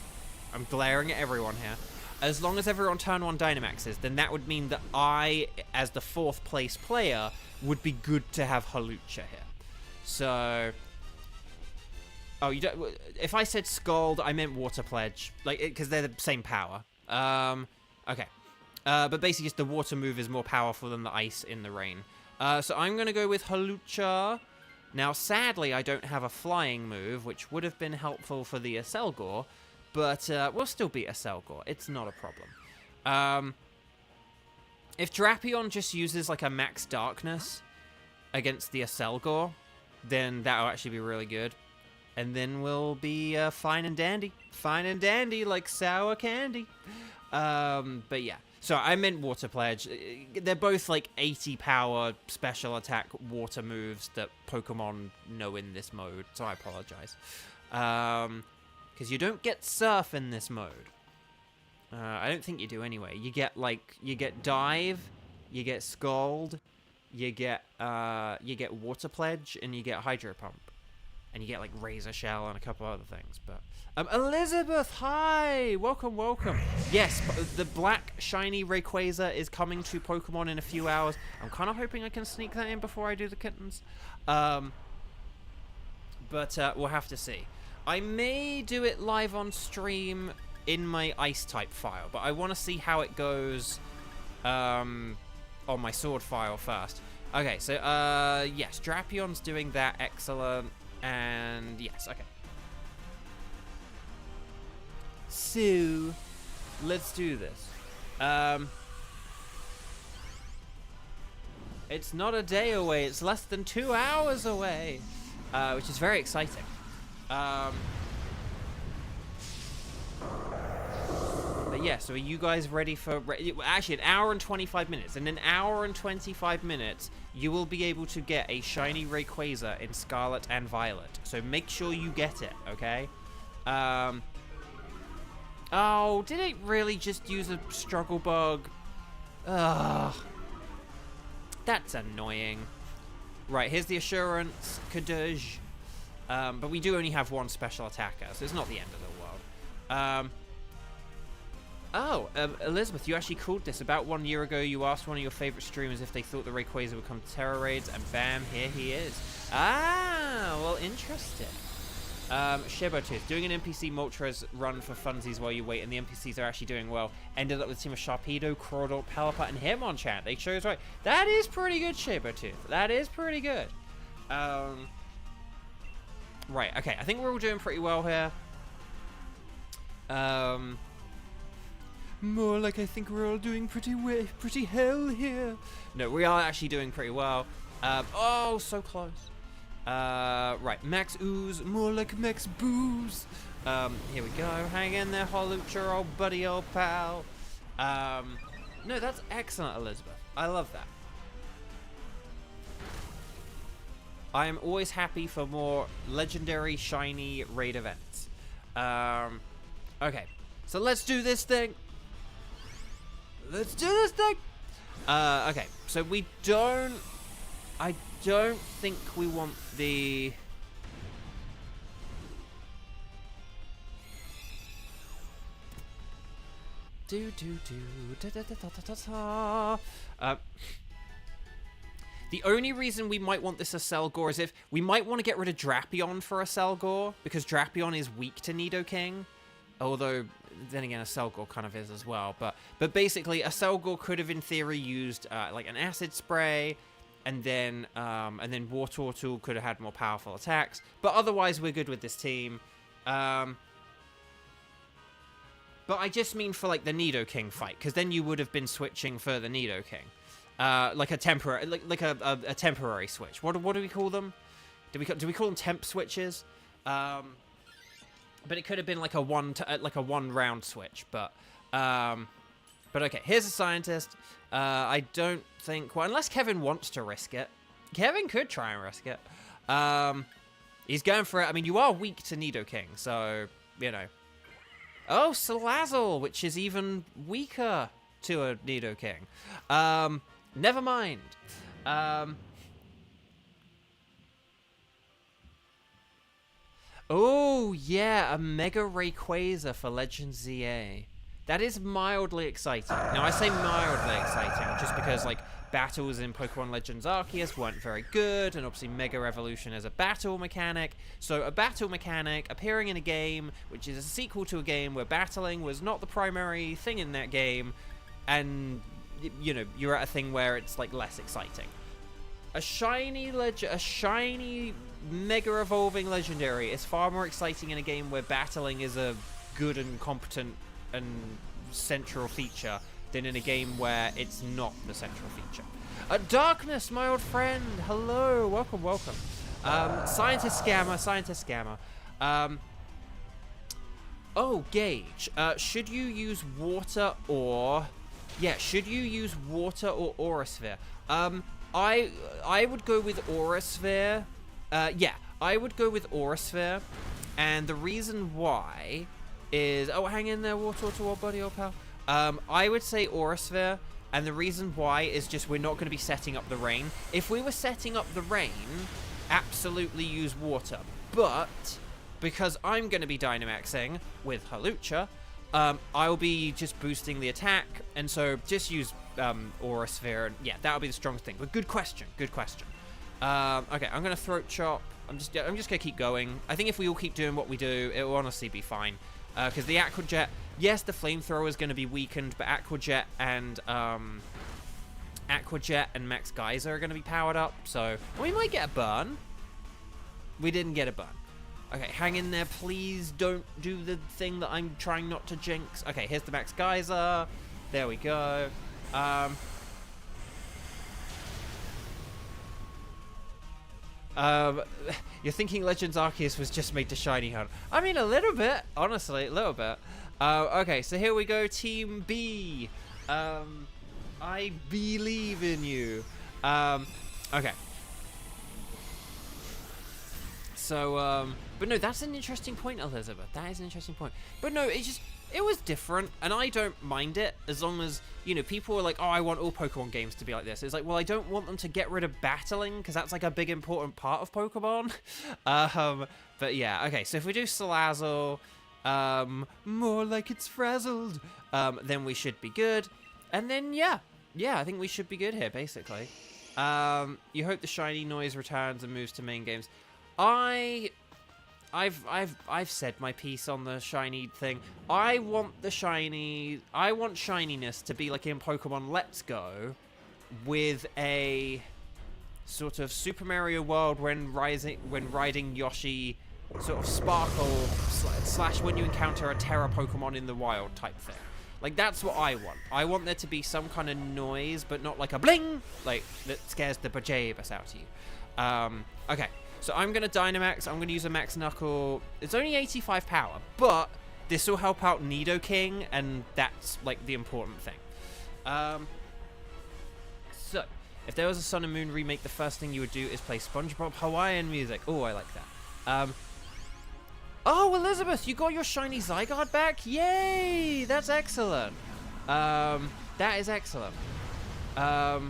I'm glaring at everyone here, as long as everyone turn 1 Dynamaxes, then that would mean that I, as the 4th place player, would be good to have Halucha here. So... Oh, you don't... If I said Scald, I meant Water Pledge, like, because they're the same power. Okay. But basically just the water move is more powerful than the ice in the rain. So I'm going to go with Halucha. Now, sadly, I don't have a flying move, which would have been helpful for the Aselgor, but we'll still beat Aselgor. It's not a problem. If Drapion just uses, like, a Max Darkness against the Aselgor, then that'll actually be really good. And then we'll be fine and dandy. Fine and dandy, like sour candy. But yeah. So I meant Water Pledge. They're both like 80 power special attack water moves that Pokemon know in this mode. So I apologize. Because you don't get Surf in this mode. I don't think you do anyway. You get Dive, you get Scald, you get Water Pledge, and you get Hydro Pump. And you get, like, Razor Shell and a couple other things. But Elizabeth, hi! Welcome, welcome. Yes, the black shiny Rayquaza is coming to Pokemon in a few hours. I'm kind of hoping I can sneak that in before I do the kittens. But we'll have to see. I may do it live on stream in my Ice-type file, but I want to see how it goes on my Sword file first. Okay, so, yes, Drapion's doing that. Excellent. And, yes, okay. So, let's do this. It's not a day away, it's less than 2 hours away, which is very exciting. But yeah, so are you guys ready for... Actually, 1 hour and 25 minutes. In 1 hour and 25 minutes, you will be able to get a shiny Rayquaza in Scarlet and Violet. So make sure you get it, okay? Oh, did it really just use a struggle bug? Ugh. That's annoying. Right, here's the Assurance, Kadej. But we do only have one special attacker, so it's not the end of the world. Elizabeth, you actually called this. About 1 year ago, you asked one of your favorite streamers if they thought the Rayquaza would come to Terra Raids, and bam, here he is. Ah, well, interesting. Shibotooth, doing an NPC Moltres run for funsies while you wait, and the NPCs are actually doing well. Ended up with a team of Sharpedo, Crawdor, Pelipper, and Hitmonchan. They chose right. That is pretty good, Shibotooth. That is pretty good. Right, okay, I think we're all doing pretty well here. More like I think we're all doing pretty hell here. No, we are actually doing pretty well. Oh, so close. Right, Max Ooze, more like Max Booze. Here we go. Hang in there, Holucha, old buddy, old pal. No, that's excellent, Elizabeth. I love that. I am always happy for more legendary, shiny raid events. Okay, so let's do this thing. Let's do this thing. Okay, so we don't... I don't think we want the... The only reason we might want this Aselgor is if we might want to get rid of Drapion for Aselgor, because Drapion is weak to Nidoking. Although, then again, Aselgor kind of is as well. But basically, Aselgor could have, in theory, used like an Acid Spray, and then Wartortle could have had more powerful attacks. But otherwise, we're good with this team. But I just mean for like the Nidoking fight, because then you would have been switching for the Nidoking. Like a temporary, like a temporary switch. What do we call them? Do we call them temp switches? But it could have been like a one round switch. But okay. Here's a scientist. I don't think, well, unless Kevin wants to risk it. Kevin could try and risk it. He's going for it. I mean, you are weak to Nidoking, so you know. Oh, Salazzle, which is even weaker to a Nidoking. Never mind. Oh, yeah, a Mega Rayquaza for Legend ZA. That is mildly exciting. Now, I say mildly exciting just because, like, battles in Pokemon Legends Arceus weren't very good, and obviously Mega Evolution is a battle mechanic. So a battle mechanic appearing in a game, which is a sequel to a game where battling was not the primary thing in that game, and, you know, you're at a thing where it's, like, less exciting. A shiny Mega Evolving Legendary is far more exciting in a game where battling is a good and competent and central feature than in a game where it's not the central feature. Darkness, my old friend. Hello. Welcome. Scientist Scammer. Oh, Gage. Should you use water or... Yeah, should you use water or Aurasphere? I would go with Aurasphere. Yeah, I would go with Aurasphere. And the reason why is... Oh, hang in there, water, buddy, old pal. I would say Aurasphere, and the reason why is just we're not going to be setting up the rain. If we were setting up the rain, absolutely use water. But, because I'm going to be Dynamaxing with Holucha, I'll be just boosting the attack, and so just use Aurasphere, and yeah, that'll be the strongest thing. But good question. Okay, I'm going to Throat Chop. I'm just going to keep going. I think if we all keep doing what we do, it will honestly be fine. Because the Aqua Jet, yes, the Flamethrower is going to be weakened, but Aqua Jet and Aqua Jet and Max Geyser are going to be powered up, so we might get a burn. We didn't get a burn. Okay, hang in there, please don't do the thing that I'm trying not to jinx. Okay, here's the Max Geyser. There we go. You're thinking Legends Arceus was just made to shiny hunt. I mean, a little bit, honestly, a little bit. Okay, so here we go, Team B. I believe in you. Okay. So, but no, that's an interesting point, Elizabeth. That is an interesting point. But no, it was different, and I don't mind it as long as, you know, people are like, oh, I want all Pokemon games to be like this. It's like, well, I don't want them to get rid of battling, because that's like a big important part of Pokemon. But yeah, okay, so if we do Salazzle, more like it's frazzled, then we should be good. And then, yeah, I think we should be good here, basically. You hope the shiny noise returns and moves to main games. I've said my piece on the shiny thing. I want shininess to be like in Pokemon Let's Go, with a sort of Super Mario World when riding Yoshi, sort of sparkle slash when you encounter a Terra Pokemon in the wild type thing. Like, that's what I want. I want there to be some kind of noise, but not like a bling, like, that scares the bejeebus out of you. Okay, so I'm going to Dynamax. I'm going to use a Max Knuckle. It's only 85 power, but this will help out Nidoking, and that's, like, the important thing. So, if there was a Sun and Moon remake, the first thing you would do is play SpongeBob Hawaiian music. Oh, I like that. Oh, Elizabeth, you got your shiny Zygarde back? Yay! That's excellent. That is excellent. Oh,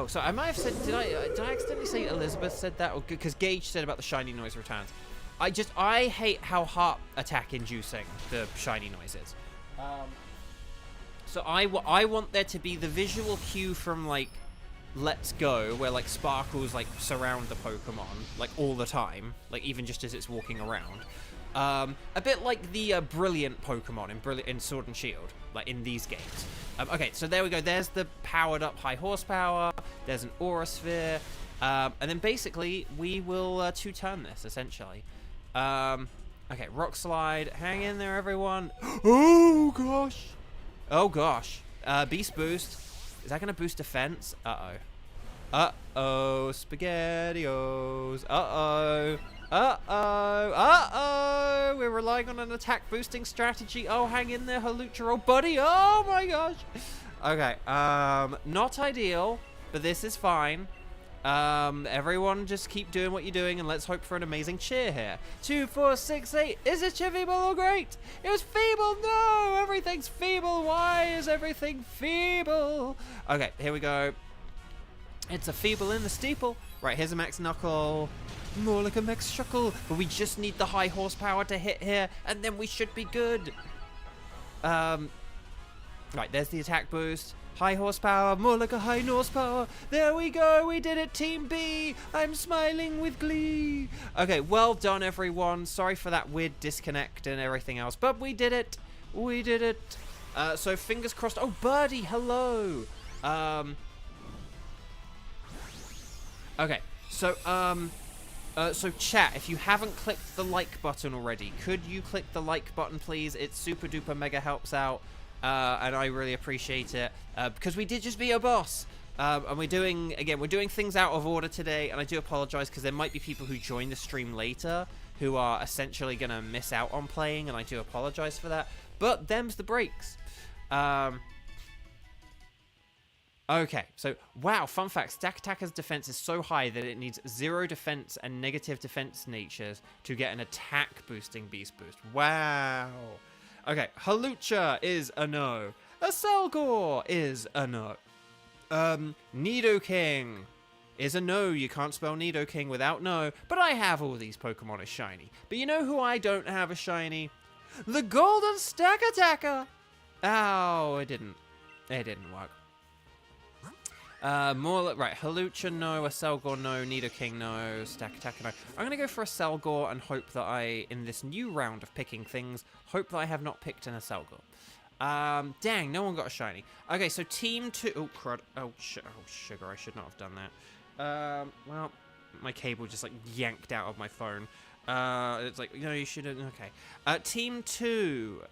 so I might have said, did I accidentally say Elizabeth said that? Or because Gage said about the shiny noise returns. I hate how heart attack inducing the shiny noise is. So I want there to be the visual cue from, like, Let's Go, where, like, sparkles, like, surround the Pokemon, like, all the time, like, even just as it's walking around. A bit like the Brilliant Pokemon in Sword and Shield, like, in these games. Okay, so there we go. There's the powered up high horsepower. There's an Aura Sphere. And then basically, we will two-turn this, essentially. Okay, Rock Slide. Hang in there, everyone. Oh, gosh. Oh, gosh. Beast Boost. Is that going to boost defense? Uh-oh. Uh-oh. SpaghettiOs. Uh-oh. Uh-oh. Uh-oh. We're relying on an attack boosting strategy. Oh, hang in there, Halucha, old buddy. Oh, my gosh. Okay. Not ideal, but this is fine. Everyone just keep doing what you're doing, and let's hope for an amazing cheer here. 2, 4, 6, 8. Is it feeble or great? It was feeble. No, everything's feeble. Why is everything feeble? Okay, here we go. It's a feeble in the steeple. Right, here's a Max Knuckle. More like a Max Shuckle. But we just need the high horsepower to hit here, and then we should be good. Right, there's the attack boost. High horsepower, more like a high horsepower. There we go, we did it, Team B. I'm smiling with glee. Okay, well done, everyone. Sorry for that weird disconnect and everything else, but we did it. We did it. So fingers crossed. Oh, Birdie, hello. Okay, so chat, if you haven't clicked the like button already, could you click the like button, please? It super duper mega helps out. And I really appreciate it, because we did just be a boss, and we're doing things out of order today, and I do apologize because there might be people who join the stream later who are essentially going to miss out on playing, and I do apologize for that, but them's the breaks. Okay, so, wow, fun fact, Stakataka's defense is so high that it needs 0 defense and negative defense natures to get an attack boosting beast boost. Wow. Okay, Halucha is a no. Aselgor is a no. Nidoking is a no. You can't spell Nidoking without no. But I have all these Pokemon as shiny. But you know who I don't have a shiny? The Golden Stakataka! Ow, it didn't work. Right, Halucha no, Aselgor no, Nidoking no, Stakataka no. I'm going to go for Aselgor and hope that in this new round of picking things, hope that I have not picked an Aselgor. Dang, no one got a shiny. Okay, so team 2... Oh, crud. Oh, sugar, I should not have done that. Well, my cable just, like, yanked out of my phone. It's like, no, you shouldn't... Okay. Team 2...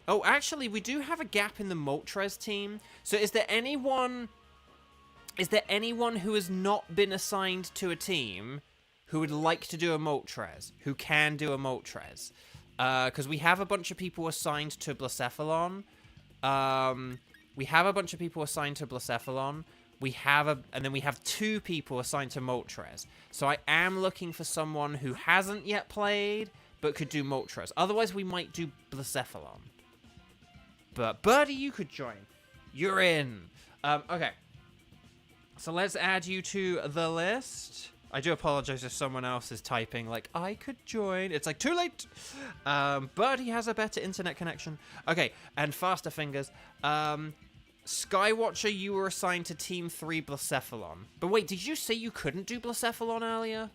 Oh, actually, we do have a gap in the Moltres team. So is there anyone who has not been assigned to a team who would like to do a Moltres, who can do a Moltres? Because we have a bunch of people assigned to Blacephalon. We have a bunch of people assigned to Blacephalon. And then we have 2 people assigned to Moltres. So I am looking for someone who hasn't yet played, but could do Moltres. Otherwise, we might do Blacephalon. But Birdie, you could join. You're in. Okay. So let's add you to the list. I do apologize if someone else is typing like, I could join. It's like, too late. Birdie has a better internet connection. Okay, and faster fingers. Skywatcher, you were assigned to Team 3 Blacephalon. But wait, did you say you couldn't do Blacephalon earlier?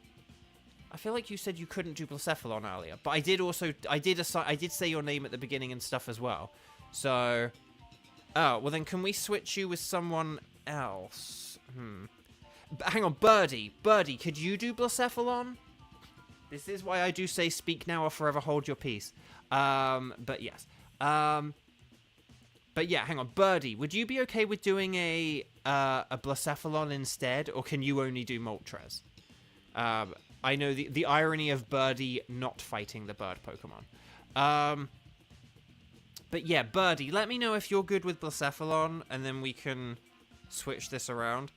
I feel like you said you couldn't do Blacephalon earlier. But I did say your name at the beginning and stuff as well. So, oh, well then can we switch you with someone else? Hang on, Birdie, could you do Blacephalon? This is why I do say speak now or forever hold your peace. But yes. But yeah, hang on, Birdie, would you be okay with doing a Blacephalon instead, or can you only do Moltres? I know the irony of Birdie not fighting the bird Pokemon. But yeah, Birdie, let me know if you're good with Blacephalon, and then we can switch this around.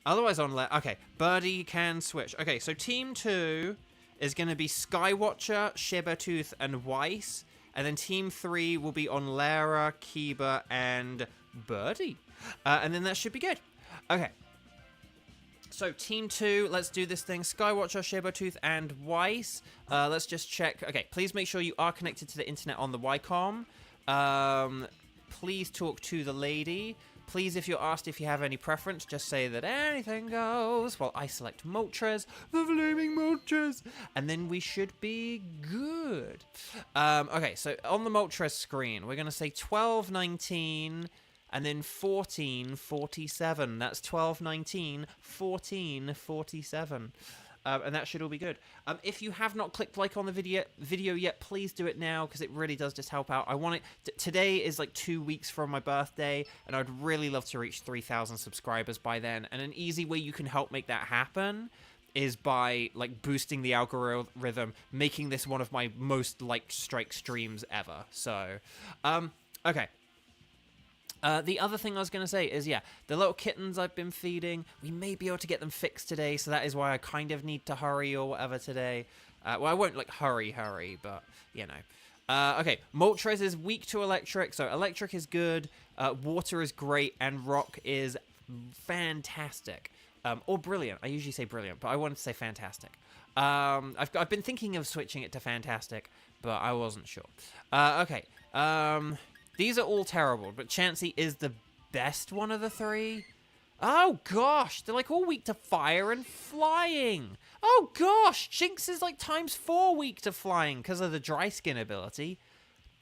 Otherwise, okay, Birdie can switch. Okay, so Team 2 is going to be Skywatcher, Shibertooth, and Weiss. And then Team 3 will be on Lara, Kiba, and Birdie. And then that should be good. Okay. So, Team 2, let's do this thing. Skywatcher, Shibertooth, and Weiss. Let's just check. Okay, please make sure you are connected to the internet on the Wycom. Please talk to the lady. Please, if you're asked if you have any preference, just say that anything goes while I select Moltres, the flaming Moltres, and then we should be good. Okay, so on the Moltres screen, we're going to say 1219 and then 1447. That's 1219, 1447. And that should all be good. If you have not clicked like on the video yet, please do it now, because it really does just help out. I want it. Today is like 2 weeks from my birthday, and I'd really love to reach 3,000 subscribers by then. And an easy way you can help make that happen is by like boosting the algorithm, making this one of my most liked strike streams ever. So, okay. The other thing I was going to say is, yeah, the little kittens I've been feeding, we may be able to get them fixed today, so that is why I kind of need to hurry or whatever today. Well, I won't, like, hurry, but, you know. Okay, Moltres is weak to electric, so electric is good, water is great, and rock is fantastic. Or brilliant. I usually say brilliant, but I wanted to say fantastic. I've been thinking of switching it to fantastic, but I wasn't sure. Okay, these are all terrible, but Chansey is the best one of the 3. Oh, gosh. They're, like, all weak to fire and flying. Oh, gosh. Jinx is, like, ×4 weak to flying because of the dry skin ability.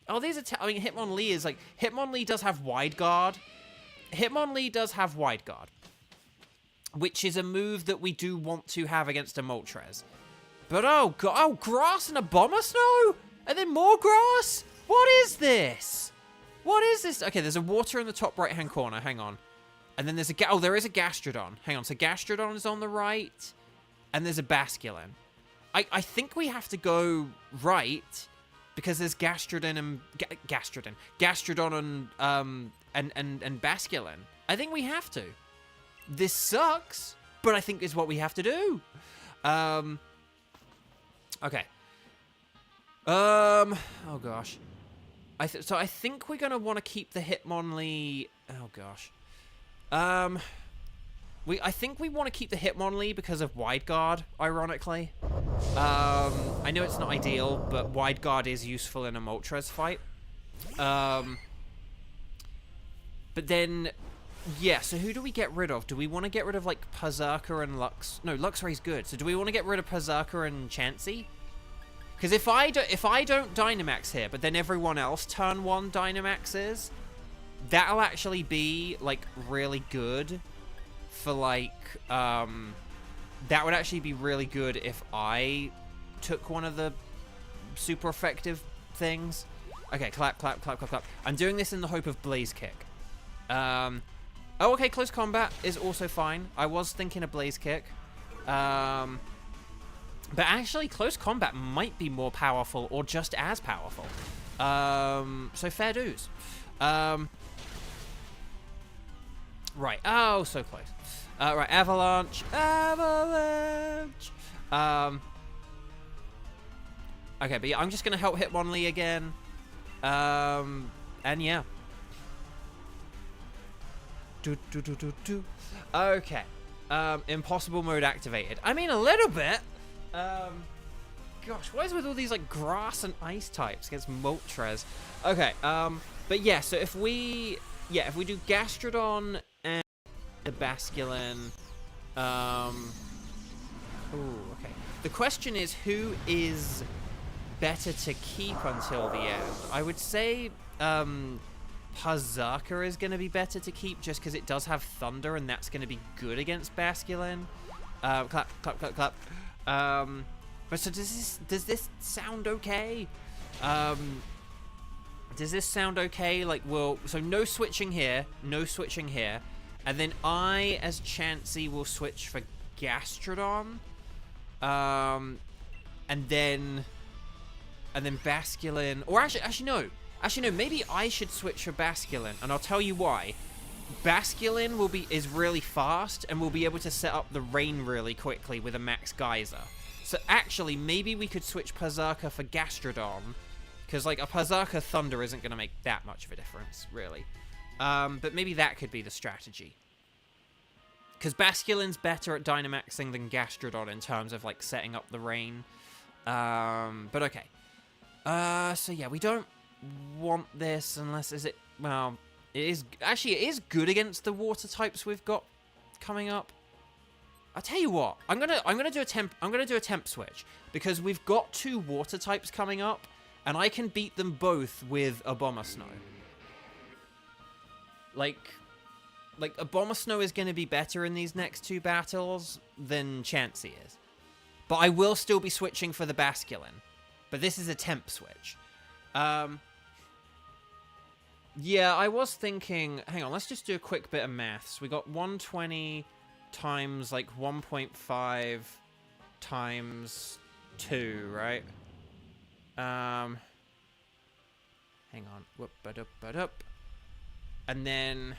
Oh, these are... I mean, Hitmonlee is, like... Hitmonlee does have Wide Guard. Hitmonlee does have Wide Guard, which is a move that we do want to have against a Moltres. But, oh, God. Oh, grass and a Bomber Snow? And then more grass? What is this? What is this? Okay, there's a water in the top right-hand corner. Hang on. And then there's a... Oh, there is a Gastrodon. Hang on. So Gastrodon is on the right. And there's a Basculin. I think we have to go right because there's Gastrodon and... Gastrodon and Basculin. I think we have to. This sucks, but I think it's what we have to do. Okay. Oh, gosh. So I think we're going to want to keep the Hitmonlee... Oh, gosh. I think we want to keep the Hitmonlee because of Wide Guard, ironically. I know it's not ideal, but Wide Guard is useful in a Moltres fight. But then... Yeah, so who do we get rid of? Do we want to get rid of, like, Berserker and Lux... No, Luxray's good. So do we want to get rid of Berserker and Chansey? Because if I don't Dynamax here, but then everyone else turn 1 Dynamaxes, that'll actually be, like, really good for, like, that would actually be really good if I took one of the super effective things. Okay, clap, clap, clap, clap, clap. I'm doing this in the hope of Blaze Kick. Oh, okay, close combat is also fine. I was thinking of Blaze Kick. But actually, close combat might be more powerful or just as powerful. So fair dues. Right. Oh, so close. Right, Avalanche. Avalanche. Okay, but yeah, I'm just going to help Hitmonlee again. And yeah. Okay. Impossible mode activated. I mean, a little bit. Gosh, what is with all these, like, grass and ice types against Moltres? Okay, but yeah, so if we do Gastrodon and the Basculin, ooh, okay. The question is, who is better to keep until the end? I would say, Pazaka is going to be better to keep just because it does have Thunder and that's going to be good against Basculin. Clap, clap, clap, clap. But so does this sound okay? Does this sound okay? Like, so no switching here, and then I, as Chansey, will switch for Gastrodon, and then Basculin, or actually no, maybe I should switch for Basculin, and I'll tell you why. Basculin is really fast and will be able to set up the rain really quickly with a max geyser. So actually, maybe we could switch Pazaka for Gastrodon, because like a Pazaka Thunder isn't going to make that much of a difference, really. But maybe that could be the strategy. Because Basculin's better at Dynamaxing than Gastrodon in terms of like setting up the rain. But okay. So yeah, we don't want this unless it is good against the water types we've got coming up. I'll tell you what, I'm gonna do a temp switch because we've got 2 water types coming up, and I can beat them both with Abomasnow. Like Abomasnow is gonna be better in these next 2 battles than Chansey is, but I will still be switching for the Basculin. But this is a temp switch. Yeah, I was thinking. Hang on, let's just do a quick bit of maths. We got 120. Times like 1.5 times 2, right? Hang on. Whoop, ba-dup. And then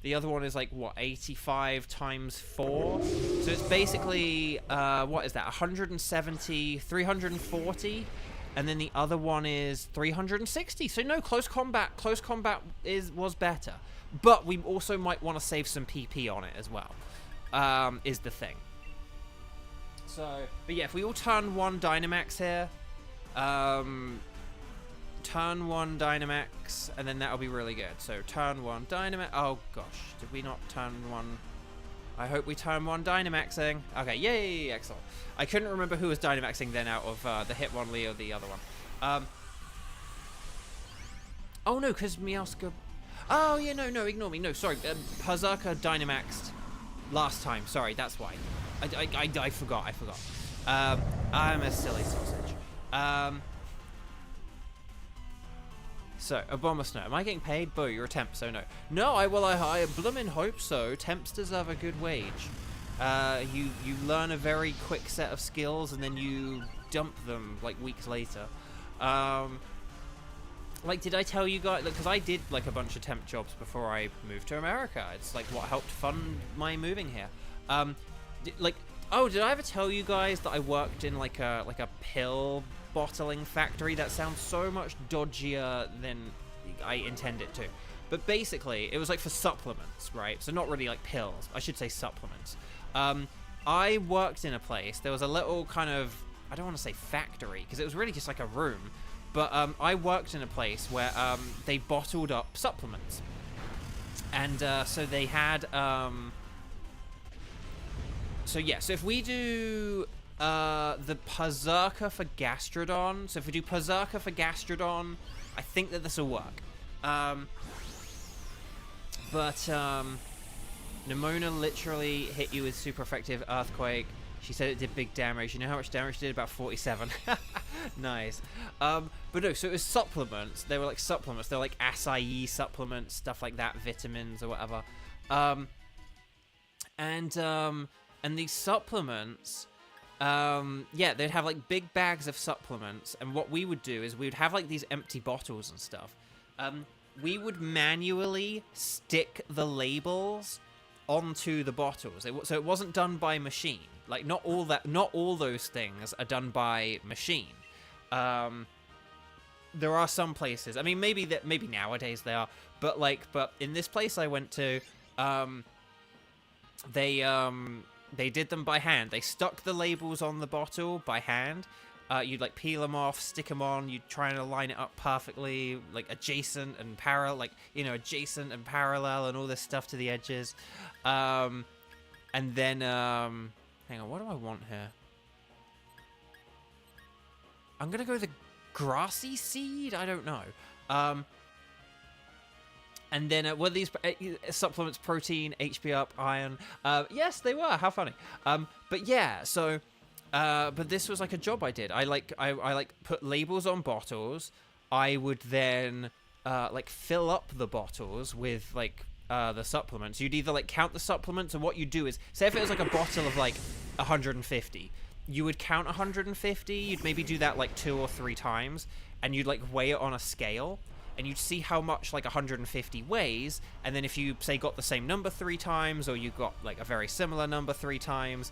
the other one is like what, 85 times 4? So it's basically what is that? 170, 340, and then the other one is 360. So no, close combat was better. But we also might want to save some PP on it as well, is the thing. So, but yeah, if we all turn 1 Dynamax here, turn 1 Dynamax, and then that'll be really good. So turn 1 Dynamax. Oh gosh, did we not turn 1? I hope we turn 1 Dynamaxing. Okay, yay, excellent. I couldn't remember who was Dynamaxing then out of the Hitmonlee or the other one. Oh no, because Meowscarada. Oh, yeah, no, ignore me. No, sorry. Pazaka Dynamaxed last time. Sorry, that's why. I forgot. I'm a silly sausage. So, Abomasnow. Am I getting paid? Boo, you're a temp, so no. No, I bloomin' hope so. Temps deserve a good wage. You learn a very quick set of skills, and then you dump them, like, weeks later. Like, did I tell you guys? Because I did, like, a bunch of temp jobs before I moved to America. It's, like, what helped fund my moving here. Did I ever tell you guys that I worked in, like a pill bottling factory? That sounds so much dodgier than I intend it to. But basically, it was, like, for supplements, right? So not really, like, pills. I should say supplements. I worked in a place. There was a little kind of, I don't want to say factory, because it was really just, like, a room. But I worked in a place where they bottled up supplements. And so they had... So if we do the Pazaka for Gastrodon... So if we do Pazaka for Gastrodon, I think that this will work. But Nimona literally hit you with super effective Earthquake. She said it did big damage. You know how much damage it did? About 47. Nice. But no, so it was supplements. They were like supplements. They were like acai supplements, stuff like that, vitamins or whatever. And these supplements, yeah, they'd have like big bags of supplements. And what we would do is we would have like these empty bottles and stuff. We would manually stick the labels onto the bottles. So it wasn't done by machine. Like not all those things are done by machine. There are some places. I mean, maybe nowadays they are, but in this place I went to, they did them by hand. They stuck the labels on the bottle by hand. You'd like peel them off, stick them on. You'd try and align it up perfectly, like adjacent and parallel, adjacent and parallel, and all this stuff to the edges. And then, hang on, what do I want here? I'm gonna go the grassy seed. I don't know. And then were these supplements protein, HP up, iron? Yes, they were. How funny. But yeah, so. But this was like a job I did. I put labels on bottles. I would then fill up the bottles with the supplements. You'd either count the supplements, or what you do is, say if it was like a bottle of 150, you would count 150. You'd maybe do that 2 or 3 times, and you'd weigh it on a scale, and you'd see how much 150 weighs. And then if you say got the same number 3 times, or you got a very similar number 3 times,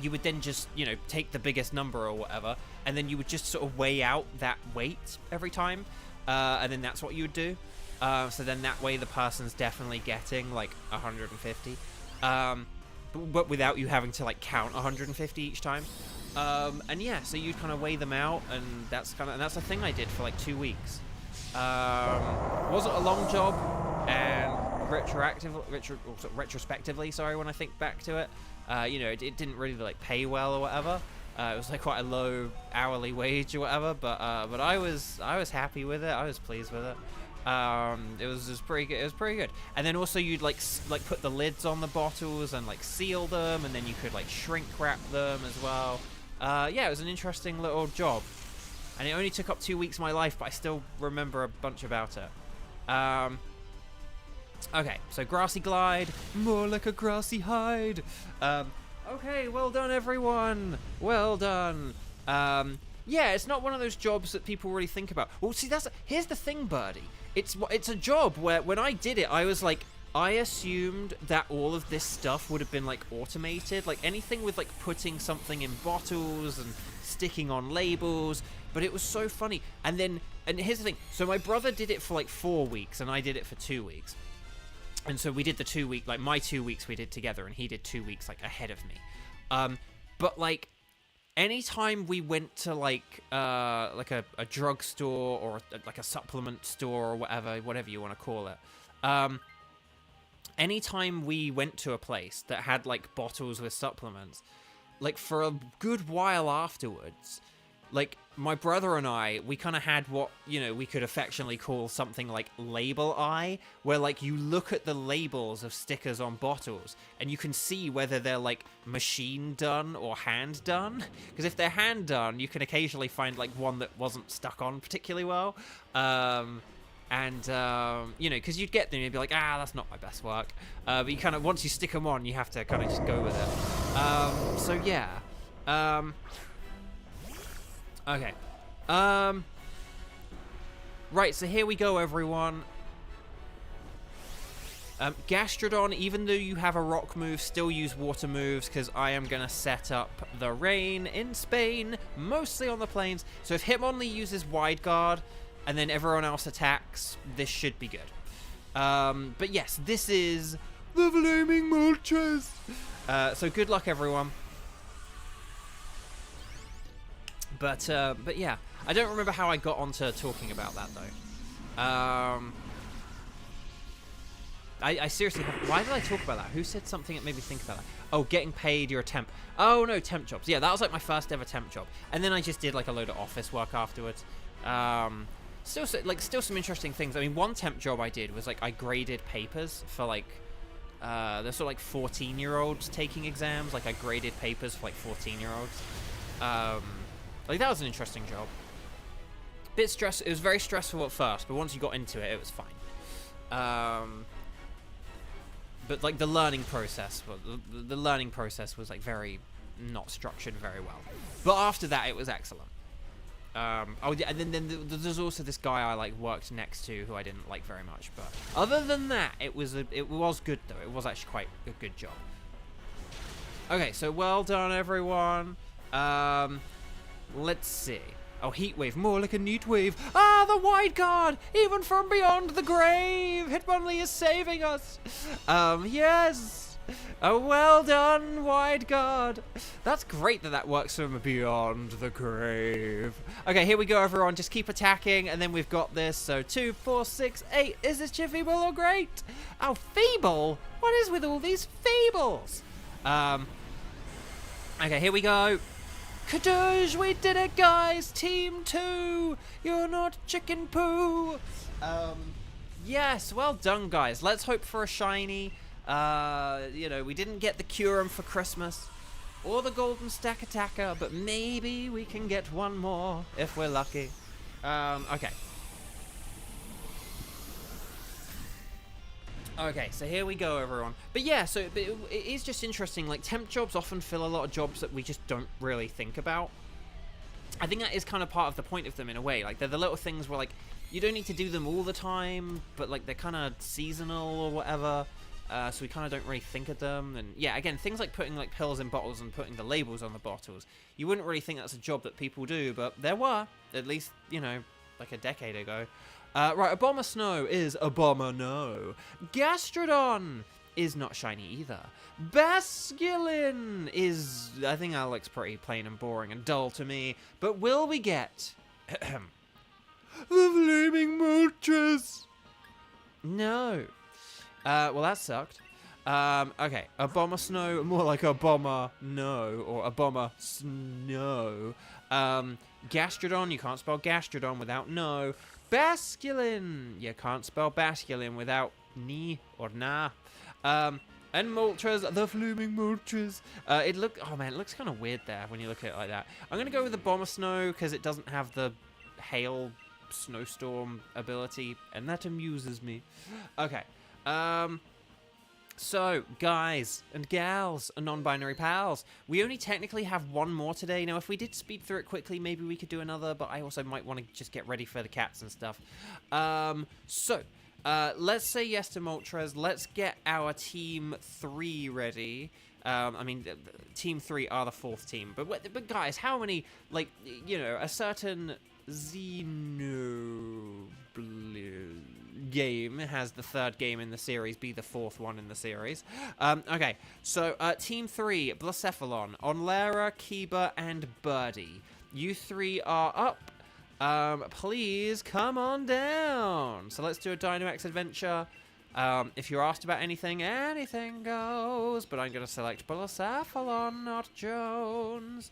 you would then just, take the biggest number or whatever, and then you would just sort of weigh out that weight every time, and then that's what you would do. So then that way the person's definitely getting 150, but without you having to count 150 each time. And yeah, so you'd kind of weigh them out, and that's the thing I did for 2 weeks. Wasn't a long job, and retrospectively, sorry, when I think back to it, it didn't really pay well or whatever. It was quite a low hourly wage or whatever, but I was happy with it. I was pleased with it. It was pretty good. It was pretty good. And then also you'd put the lids on the bottles and seal them, and then you could shrink wrap them as well. Yeah, it was an interesting little job, and it only took up 2 weeks of my life, but I still remember a bunch about it. Okay, so grassy glide, more like a grassy hide. Okay, well done, everyone. Well done. Yeah, it's not one of those jobs that people really think about. Well, see, here's the thing, Birdie. It's a job where when I did it, I was I assumed that all of this stuff would have been automated, anything with putting something in bottles and sticking on labels. But it was so funny. And here's the thing. So my brother did it for 4 weeks, and I did it for 2 weeks. And so we did the 2 week, my 2 weeks we did together, and he did 2 weeks ahead of me. But anytime we went to a drugstore or a supplement store or whatever you want to call it, anytime we went to a place that had bottles with supplements, for a good while afterwards, my brother and I, we kind of had what, we could affectionately call something label eye, where you look at the labels of stickers on bottles and you can see whether they're machine done or hand done. Because if they're hand done, you can occasionally find one that wasn't stuck on particularly well. Because you'd get them, you'd be that's not my best work. But you kind of, once you stick them on, you have to kind of just go with it. So yeah. Okay. Right, so here we go, everyone. Gastrodon, even though you have a rock move, still use water moves, because I am going to set up the rain in Spain, mostly on the plains. So if Hitmonlee uses Wide Guard, and then everyone else attacks, this should be good. But yes, this is the Flaming Moltres. So good luck, everyone. But yeah, I don't remember how I got onto talking about that, though. I seriously, why did I talk about that? Who said something that made me think about that? Oh, getting paid, you're a temp. Oh, no, temp jobs. Yeah, that was my first ever temp job. And then I just did a load of office work afterwards. still some interesting things. I mean, one temp job I did was like I graded papers for like there's sort of like 14-year-olds taking exams. Like I graded papers for like 14-year-olds. Like that was an interesting job. Bit stress. It was very stressful at first, but once you got into it, it was fine. But like the learning process, the learning process was like very not structured very well. But after that, it was excellent. Oh yeah, and then there's also this guy I like worked next to who I didn't like very much. But other than that, it was good though. It was actually quite a good job. Okay, so well done everyone. Let's see. Oh, heat wave, more like a neat wave. Ah, the wide guard, even from beyond the grave. Hitmonlee is saving us. Yes. Oh, well done, wide guard. That's great that works from beyond the grave. Okay, here we go, everyone. Just keep attacking, and then we've got this. So 2, 4, 6, 8. Is this Chip feeble or great? Oh, feeble? What is with all these feebles? Okay, here we go. Kadoosh, we did it, guys! Team 2! You're not chicken poo! Yes, well done, guys. Let's hope for a shiny. You know, we didn't get the Curum for Christmas. Or the Golden Stack Attacker, but maybe we can get one more if we're lucky. Okay. Okay, so here we go, everyone. But yeah, so it is just interesting. Like, temp jobs often fill a lot of jobs that we just don't really think about. I think that is kind of part of the point of them in a way. Like, they're the little things where, like, you don't need to do them all the time, but, like, they're kind of seasonal or whatever. So we kind of don't really think of them. And yeah, again, things like putting, like, pills in bottles and putting the labels on the bottles. You wouldn't really think that's a job that people do, but there were. At least, you know, like a decade ago. Right, Abomasnow is Abomasnow. Gastrodon is not shiny either. Basculin is... I think that looks pretty plain and boring and dull to me. But will we get... the Flaming Moltres? No. Well, that sucked. Okay, Abomasnow, more like Aboma-no, or Aboma-snow. Gastrodon, you can't spell Gastrodon without no. Basculin! You can't spell Basculin without ni or na. And Moltres, the Flaming Moltres. It looks kind of weird there when you look at it like that. I'm going to go with the Abomasnow because it doesn't have the hail snowstorm ability, and that amuses me. Okay. So, guys and gals and non-binary pals, we only technically have one more today. Now, if we did speed through it quickly, maybe we could do another, but I also might want to just get ready for the cats and stuff. Let's say yes to Moltres. Let's get our Team 3 ready. I mean, Team 3 are the 4th team. But guys, how many, like, you know, a certain Xenoblade game has the 3rd game in the series be the 4th one in the series. Okay, so Team 3, Blacephalon, Onlera, Kiba, and Birdie. You 3 are up. Please come on down. So let's do a Dynamax adventure. If you're asked about anything, anything goes. But I'm going to select Blacephalon, not Jones.